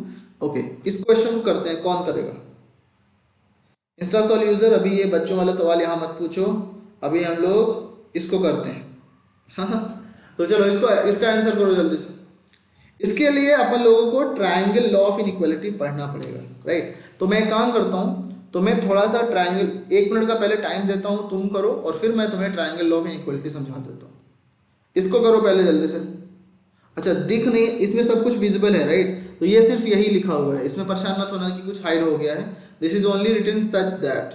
Okay इस क्वेश्चन को करते हैं, कौन करेगा? इंस्टा सॉल यूजर, अभी ये बच्चों वाला सवाल यहाँ मत पूछो, अभी हम लोग इसको करते हैं। हाँ तो चलो इसका आंसर करो जल्दी से। इसके लिए अपन लोगों को ट्रायंगल लॉ ऑफ इनइक्वालिटी पढ़ना पड़ेगा, राइट। तो मैं एक काम करता हूँ, तो मैं थोड़ा सा ट्रायंगल 1 मिनट का पहले टाइम देता हूँ, तुम करो, और फिर मैं तुम्हें ट्रायंगल लॉ ऑफ इनइक्वालिटी समझा देता हूँ। इसको करो पहले जल्दी से। अच्छा दिख नहीं, इसमें सब कुछ विजिबल है, राइट। तो ये सिर्फ यही लिखा हुआ है, इसमें परेशान मत होना कि कुछ हाइड हो गया है। This is only written such that,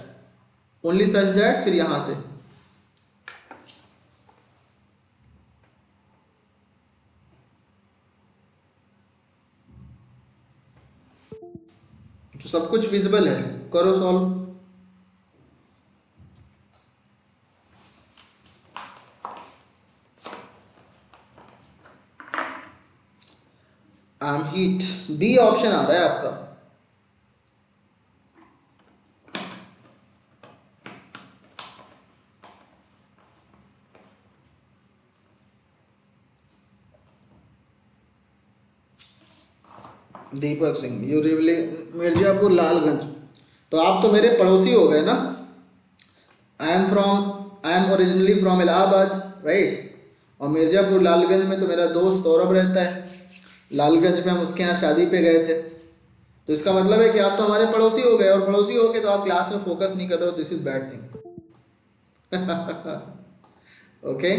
only such that, फिर यहां से तो सब कुछ विजिबल है, करो सॉल्व। आम हीट, बी ऑप्शन आ रहा है आपका। दीपक सिंह, यू रिवली मिर्जापुर लालगंज। तो आप तो मेरे पड़ोसी हो गए ना। I am originally from Allahabad, right. और मिर्जापुर लालगंज में तो मेरा दोस्त सौरभ रहता है। लालगंज में हम उसके यहाँ शादी पे गए थे। तो इसका मतलब है कि आप तो हमारे पड़ोसी हो गए, और पड़ोसी हो के तो आप क्लास में फोकस नहीं कर रहे हो, this is bad thing. Okay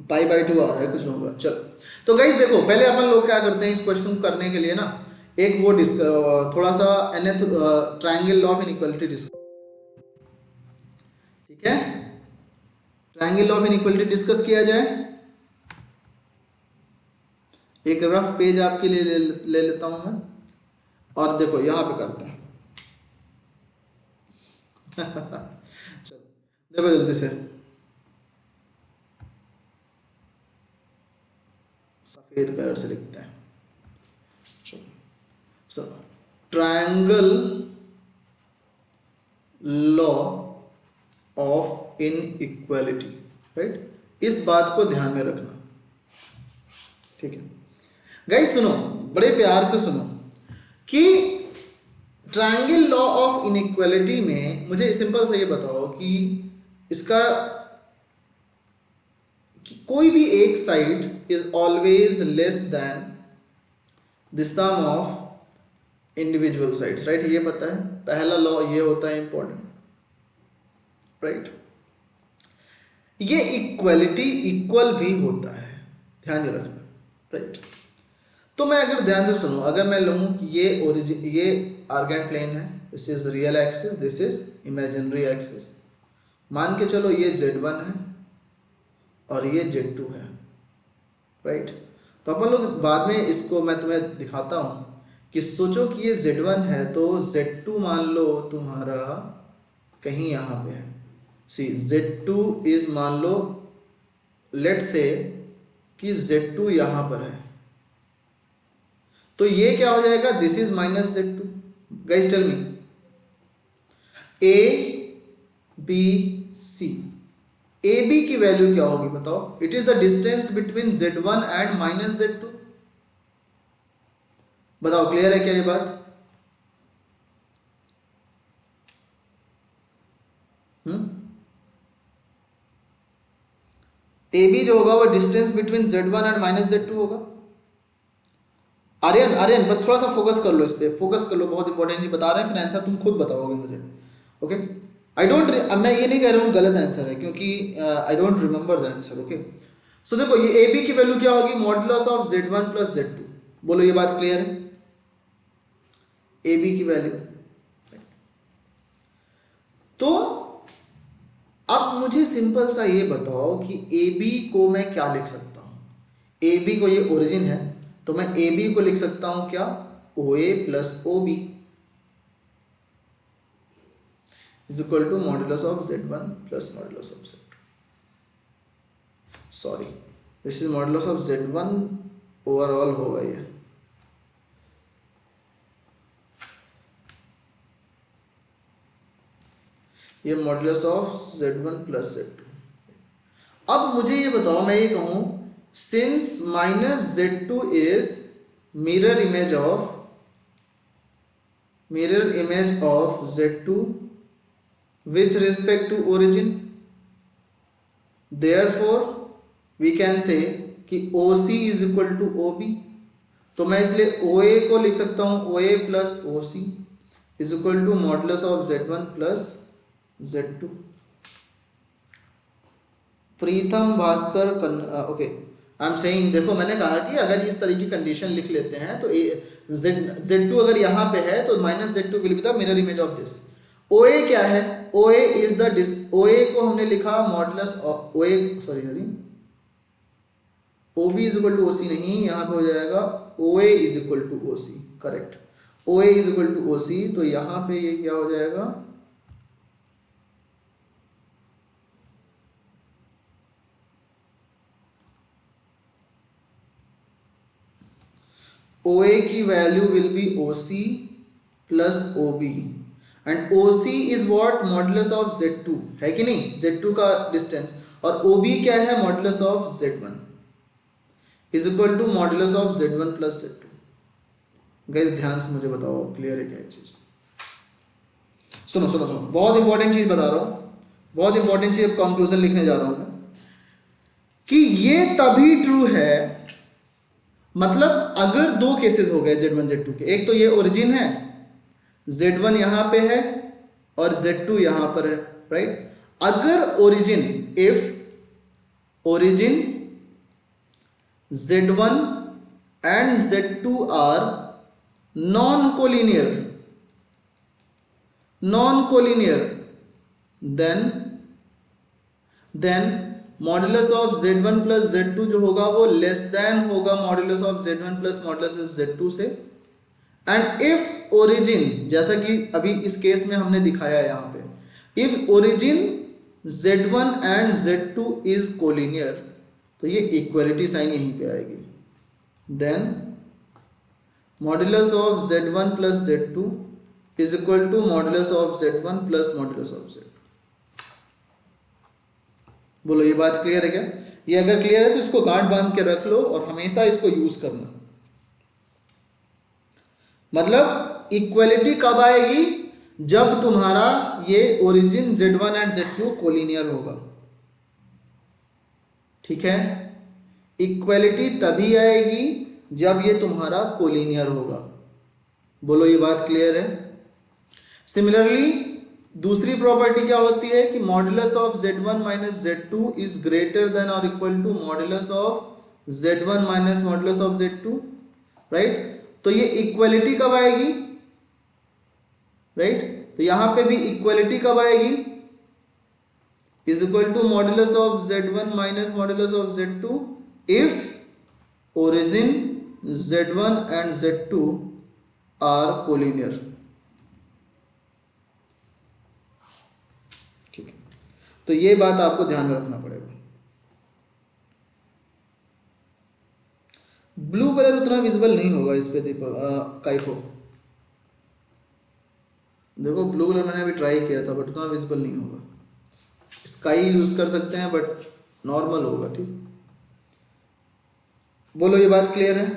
π/2 आ रहा है, कुछ होगा। चलो तो गाइस देखो, पहले अपन लोग क्या करते हैं इस क्वेश्चन को करने के लिए ना, एक वो थोड़ा सा nth triangle law of inequality discuss, ठीक है। Triangle law of inequality discuss किया जाए। एक रफ पेज आपके लिए ले लेता हूं मैं, और देखो यहां पे करते हैं। चलो देखो जल्दी से, सफेद कलर से लिखते हैं। चलो, triangle law of inequality, right, इस बात को ध्यान में रखना, ठीक है गाइस। सुनो, बड़े प्यार से सुनो कि ट्रायंगल लॉ ऑफ इनइक्वालिटी में मुझे सिंपल से ये बताओ कि इसका कि कोई भी एक side is always less than the sum of individual sides, right, ये पता है, पहला लॉ ये होता है इंपॉर्टेंट, राइट। ये इक्वलिटी इक्वल भी होता है, ध्यान रखना, राइट। तो मैं अगर ध्यान से सुनो, अगर मैं लूँ कि ये आर्गेन प्लेन है, this is real axis, this is imaginary axis, मान के चलो ये Z1 है और ये Z2 है, राइट। तो अपन लोग बाद में इसको मैं तुम्हें दिखाता हूँ कि सोचो कि ये Z1 है तो Z2 मान लो तुम्हारा कहीं यहाँ पे है, सी Z2 इज, मान लो लेट से कि Z2 यहाँ पर है, तो ये क्या हो जाएगा, this is minus Z2। Guys tell me, ABC, AB की वैल्यू क्या होगी बताओ, it is the distance between Z1 and minus Z2। बताओ क्लियर है क्या ये बात? AB जो होगा वो distance between Z1 and minus Z2 होगा। आर्यन बस थोड़ा सा फोकस कर लो, इस पे फोकस कर लो, बहुत इंपॉर्टेंट नहीं बता रहे हैं, फिर आंसर तुम खुद बताओगे मुझे, ओके। आई डोंट, मैं ये नहीं कह रहा हूँ गलत आंसर है, क्योंकि I don't remember the answer, okay. So देखो ये AB की वैल्यू क्या होगी, modulus of Z1 plus Z2। बोलो ये बात क्लियर है, AB की वैल्यू। तो अब मुझे सिंपल सा ये बताओ कि AB को मैं क्या लिख सकता हूं, AB को, ये ओरिजिन है, तो मैं AB को लिख सकता हूं क्या, OA plus OB is equal to modulus of Z1 plus modulus of Z2। Sorry, this is modulus of Z1 overall होगा ये modulus of Z1 plus Z2। अब मुझे ये बताओ, मैं ये कहूं since minus Z2 is mirror image of Z2 with respect to origin, therefore we can say कि OC is equal to OB। तो मैं इसलिए OA को लिख सकता हूं OA plus OC is equal to modulus of Z1 plus Z2। Pritam Bhaskar, okay, I am saying, देखो मैंने कहा कि अगर इस तरह की कंडीशन लिख लेते हैं तो Z2 अगर यहाँ पे है तो minus Z2 will be the mirror image of this. OA क्या है, OA इज द OA को हमने लिखा modulus of OA, sorry OB is equal to OC नहीं, यहाँ पे हो जाएगा OA is equal to OC, correct, OA is equal to OC। तो यहाँ पे ये क्या हो जाएगा, OA की value will be OC plus OB and OC is what, modulus of Z2 है कि नहीं, Z2 का डिस्टेंस, और OB क्या है, modulus of Z1 is equal to modulus of Z1 plus Z2। Guys ध्यान से मुझे बताओ क्लियर है क्या चीज? सुनो, बहुत इंपॉर्टेंट चीज बता रहा हूं, बहुत इंपॉर्टेंट चीज, कंक्लूजन लिखने जा रहा हूं मैं, कि ये तभी ट्रू है, मतलब अगर दो केसेस हो गए Z1 Z2 के, एक तो ये ओरिजिन है, Z1 यहां पे है और Z2 यहां पर है, राइट। अगर origin, if origin Z1 and Z2 are non-collinear, then modulus of Z1 plus Z2 जो होगा वो लेस देन होगा modulus of Z1 plus modulus Z2 से। एंड इफ ओरिजिन, जैसा कि अभी इस केस में हमने दिखाया यहां पे, if origin Z1 and Z2 is collinear, तो ये इक्वलिटी साइन यहीं पे आएगी। Then modulus of Z1 plus Z2 is equal to modulus of Z1 plus modulus of Z2। बोलो ये बात क्लियर है क्या? ये अगर क्लियर है तो इसको गांठ बांध के रख लो और हमेशा इसको यूज करना। मतलब इक्वलिटी कब आएगी? जब तुम्हारा ये origin Z1 and Z2 collinear होगा। ठीक है, इक्वलिटी तभी आएगी जब ये तुम्हारा कोलिनियर होगा। बोलो ये बात क्लियर है? सिमिलरली दूसरी प्रॉपर्टी क्या होती है कि modulus of Z1 minus Z2 is greater than और equal to modulus of Z1 minus modulus of Z2, right? तो ये इक्वलिटी कब आएगी, राइट? तो यहां पे भी इक्वलिटी कब आएगी? Is equal to modulus of Z1 minus modulus of Z2 if origin Z1 and Z2 are collinear. ठीक है, तो ये बात आपको ध्यान में रखना पड़ेगा। ब्लू कलर उतना विजिबल नहीं होगा इस पे काइको। देखो ब्लू कलर मैंने अभी ट्राई किया था बट उतना विजिबल नहीं होगा। स्काई यूज कर सकते हैं बट नॉर्मल होगा। ठीक, बोलो ये बात क्लियर है?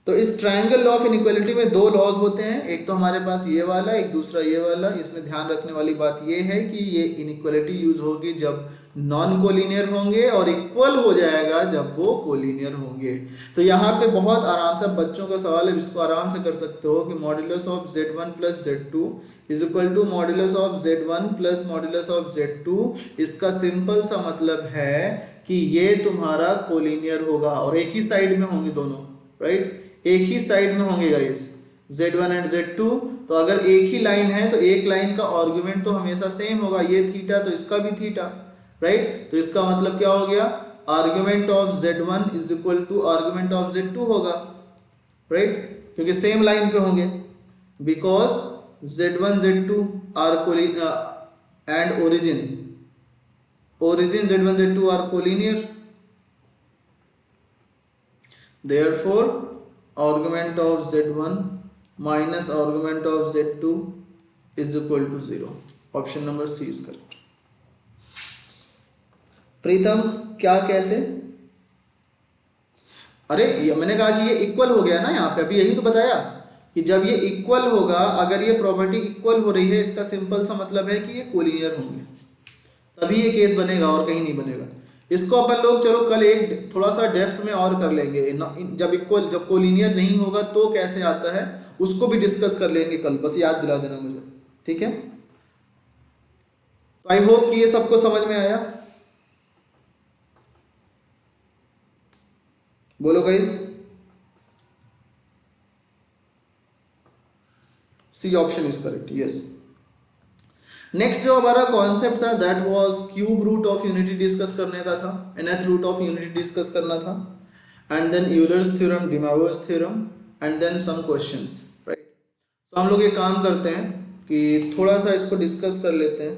तो इस ट्रायंगल लॉ ऑफ इनइक्वालिटी में दो लॉज होते हैं, एक तो हमारे पास ये वाला, एक दूसरा ये वाला। इसमें ध्यान रखने वाली बात ये है कि ये इनइक्वालिटी यूज होगी जब नॉन कोलिनियर होंगे और इक्वल हो जाएगा जब वो कोलिनियर होंगे। तो यहाँ पे बहुत आराम से बच्चों का सवाल है, इसको आराम से कर सकते हो कि modulus of Z1 plus Z2 is equal to modulus of Z1 plus modulus of Z2। इसका सिंपल सा मतलब है कि ये तुम्हारा कोलिनियर होगा और एक ही साइड में होंगे दोनों, राइट? एक ही साइड में होंगे गाइस Z1 एंड Z2। तो अगर एक ही लाइन है तो एक लाइन का आर्गुमेंट तो हमेशा सेम होगा, ये थीटा तो इसका भी थीटा, राइट? तो इसका मतलब क्या हो गया? Argument of Z1 is equal to argument of Z2 होगा, राइट? क्योंकि सेम लाइन पे होंगे। Because Z1 Z2 are collinear and origin Z1 Z2 are collinear, therefore argument of Z1 minus argument of Z2 is equal to 0. Option number C is correct. Pritam क्या कैसे? अरे ये मैंने कहा कि ये इक्वल हो गया ना, यहाँ पे अभी यही तो बताया कि जब ये इक्वल होगा, अगर ये प्रॉपर्टी इक्वल हो रही है इसका सिंपल सा मतलब है कि ये कोलिनियर होंगे, तभी ये केस बनेगा और कहीं नहीं बनेगा। इसको अपन लोग चलो कल एक थोड़ा सा डेप्थ में और कर लेंगे। जब कोलिनियर नहीं होगा तो कैसे आता है उसको भी डिस्कस कर लेंगे कल, बस याद दिला देना मुझे, ठीक है? तो आई होप कि ये सबको समझ में आया। बोलो guys, C option is correct, yes. Next जो हमारा कॉन्सेप्ट था that was cube root of unity discuss करने का था, nth root of unity discuss करना था, and then Euler's theorem, de Moivre's theorem, and then some questions, right? तो हम लोग एक काम करते हैं कि थोड़ा सा इसको डिस्कस कर लेते हैं,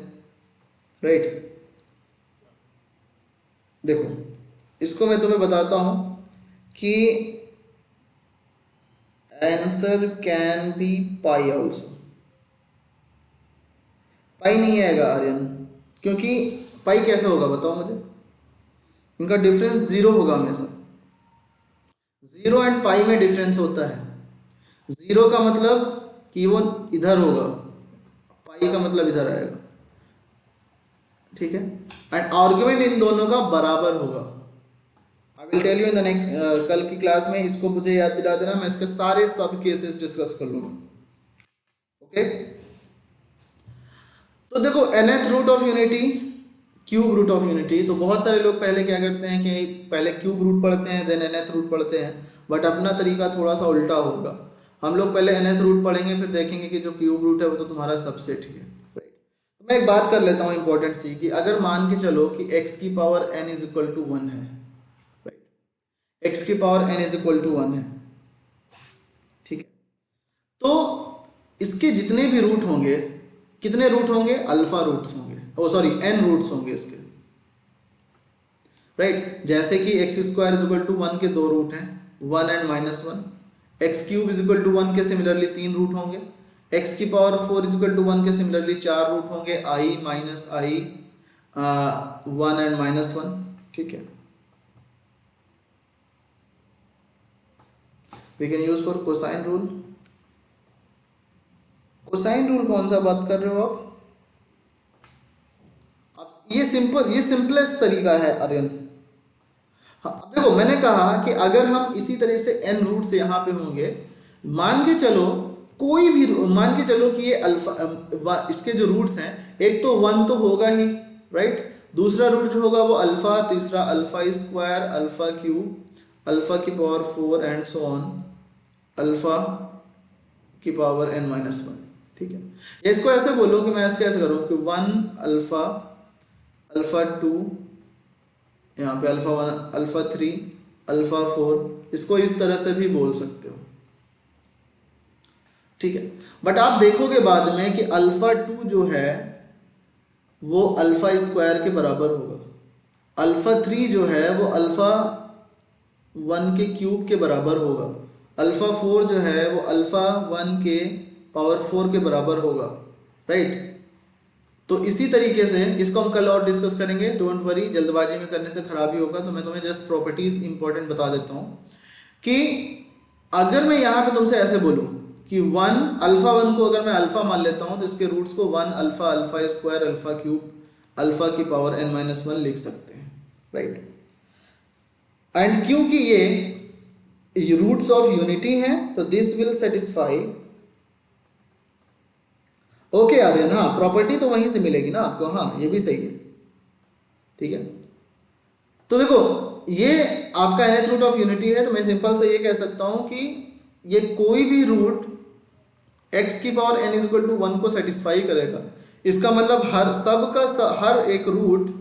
राइट? देखो इसको मैं तुम्हें बताता हूं कि answer can be pi also. Pi नहीं आएगा आर्यन, क्योंकि पाई कैसे होगा बताओ मुझे? इनका डिफरेंस जीरो होगा हमेशा। जीरो एंड पाई में डिफरेंस होता है। जीरो का मतलब कि वो इधर होगा, पाई का मतलब इधर आएगा, ठीक है? एंड आर्गुमेंट इन दोनों का बराबर होगा। I will tell you in the next, कल की क्लास में इसको मुझे याद दिला देना, मैं इसके सारे सब केसेस डिस्कस कर लूंगा, ओके? तो देखो nth root of unity, cube root of unity, तो बहुत सारे लोग पहले क्या करते हैं कि पहले क्यूब रूट पढ़ते हैं देन nth रूट पढ़ते हैं, बट अपना तरीका थोड़ा सा उल्टा होगा। हम लोग पहले nth रूट पढ़ेंगे, फिर देखेंगे कि जो क्यूब रूट है वो तो तुम्हारा सबसेट ही है, राइट? तो मैं एक बात कर लेता हूँ इंपॉर्टेंट सी, कि अगर मान के चलो कि x की power n is equal to 1 है, राइट? x की power n is equal to 1 है, ठीक है? तो इसके जितने भी रूट होंगे, कितने रूट होंगे? अल्फा रूट्स होंगे, ओ सॉरी n रूट्स होंगे इसके, राइट। जैसे कि x square is equal to 1 के 2 रूट हैं, 1 and -1। X cube is equal to 1 के सिमिलरली 3 रूट होंगे। एक्स की पावर 4 इज इक्वल टू 1 के सिमिलरली 4 रूट होंगे, i माइनस i 1 एंड -1, ठीक है। We can use for cosine rule. Cosine rule कौन सा बात कर रहे हो आप? ये सिंपलेस्ट तरीका है आर्यन। हाँ, देखो मैंने कहा कि अगर हम इसी तरह से n रूट्स यहाँ पे होंगे, मान के चलो कोई भी, मान के चलो कि ये अल्फा, इसके जो रूट्स हैं, एक तो 1 तो होगा ही, राइट। दूसरा रूट जो होगा वो अल्फा, तीसरा alpha square, alpha cube, alpha की power 4 and so on, alpha की पावर n-1, ठीक है। इसको ऐसे बोलो कि मैं इसको ऐसे करूँ कि 1 अल्फा, अल्फा 2, यहाँ पे अल्फा 1, अल्फा 3, अल्फा 4, इसको इस तरह से भी बोल सकते हो, ठीक है। बट आप देखोगे बाद में कि अल्फा 2 जो है वो अल्फा स्क्वायर के बराबर होगा, अल्फा 3 जो है वो अल्फा 1 के क्यूब के बराबर होगा, अल्फा 4 जो है वो अल्फा 1 के पावर 4 के बराबर होगा, राइट। तो इसी तरीके से इसको हम कल और डिस्कस करेंगे, डोंट वरी, जल्दबाजी में करने से खराबी होगा। तो मैं तुम्हें जस्ट प्रॉपर्टीज इंपॉर्टेंट बता देता हूं कि अगर मैं यहाँ पे तुमसे ऐसे बोलूं कि 1 अल्फा 1 को अगर मैं अल्फा मान लेता हूं तो इसके रूट्स को 1 alpha, alpha square, alpha cube, alpha की पावर n-1 लिख सकते हैं, राइट। एंड क्योंकि ये रूट्स ऑफ यूनिटी हैं तो this will satisfy, okay Aryan, हाँ प्रॉपर्टी तो वहीं से मिलेगी ना आपको, हाँ ये भी सही है, ठीक है। तो देखो ये आपका nth रूट ऑफ यूनिटी है, तो मैं सिंपल से ये कह सकता हूं कि ये कोई भी रूट x की power n is equal to 1 को सेटिस्फाई करेगा। इसका मतलब हर एक रूट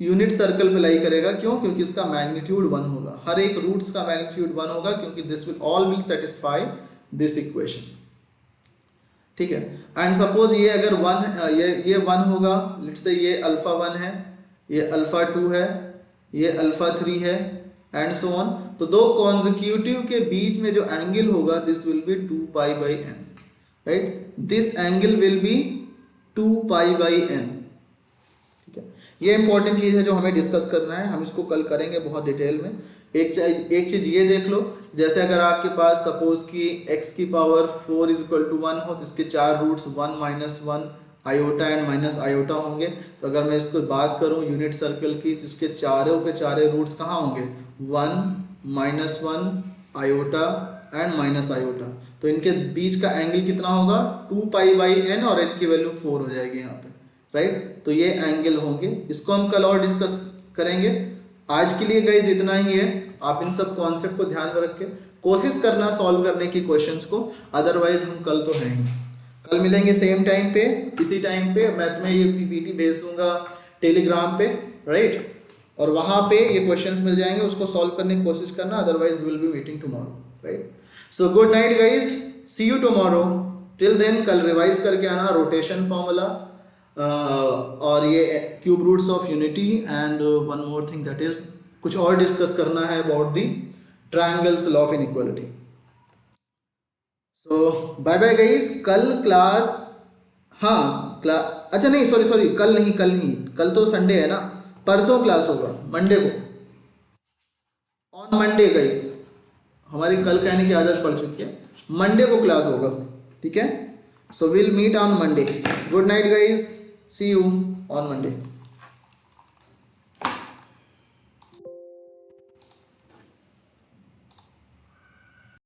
यूनिट सर्कल पे लाई करेगा, क्यों? क्योंकि इसका मैग्नीट्यूड 1 होगा, हर एक रूट्स का मैग्नीट्यूड 1 होगा, क्योंकि this will all will satisfy this equation, ठीक है। एंड सपोज ये अगर 1 ये 1 होगा, लेट्स से ये अल्फा 1 है, ये अल्फा 2 है, ये अल्फा 3 है एंड सो ऑन। तो दो कॉन्जिक्यूटिव के बीच में जो एंगल होगा this will be 2 pi by n, right. This angle will be 2 pi by n, ठीक है। ये इंपॉर्टेंट चीज है जो हमें डिस्कस करना है, हम इसको कल करेंगे बहुत डिटेल में। एक चीज ये देख लो, जैसे अगर आपके पास सपोज कि x की पावर 4 इज इक्वल टू 1 हो तो इसके 4 roots 1 -1 iota and minus iota होंगे। तो अगर मैं इसको बात करूं यूनिट सर्कल की तो इसके चारों के चारे रूट्स कहाँ होंगे? 1 -1 आयोटा एंड माइनस आयोटा। तो इनके बीच का एंगल कितना होगा? 2 पाई बाई n, और n की वैल्यू 4 हो जाएगी यहाँ पे, राइट। तो ये एंगल होंगे, इसको हम कल और डिस्कस करेंगे। आज के लिए गाइज इतना ही है। आप इन सब कॉन्सेप्ट को ध्यान में रख के कोशिश करना सॉल्व करने की क्वेश्चंस को, अदरवाइज हम कल तो हैं ही। कल मिलेंगे सेम टाइम पे, इसी टाइम पे। मैं तुम्हें ये पीपीटी भेज दूंगा टेलीग्राम पे, राइट, और वहां पे ये क्वेश्चंस मिल जाएंगे, उसको सॉल्व करने की कोशिश करना, otherwise we will be meeting tomorrow, right. So good night guys, see you tomorrow. Till then कल रिवाइज करके आना रोटेशन फॉर्मूला और ये cube roots of unity, and one more thing that is कुछ और डिस्कस करना है about the triangles law of inequality. So bye bye guys. कल क्लास, हाँ अच्छा नहीं सॉरी कल नहीं, कल तो संडे है ना, परसों क्लास होगा मंडे को, ऑन मंडे गाइस। हमारी कल कहने की आदत पड़ चुकी है, मंडे को क्लास होगा, ठीक है। So will meet on Monday. Good night guys, see you on Monday.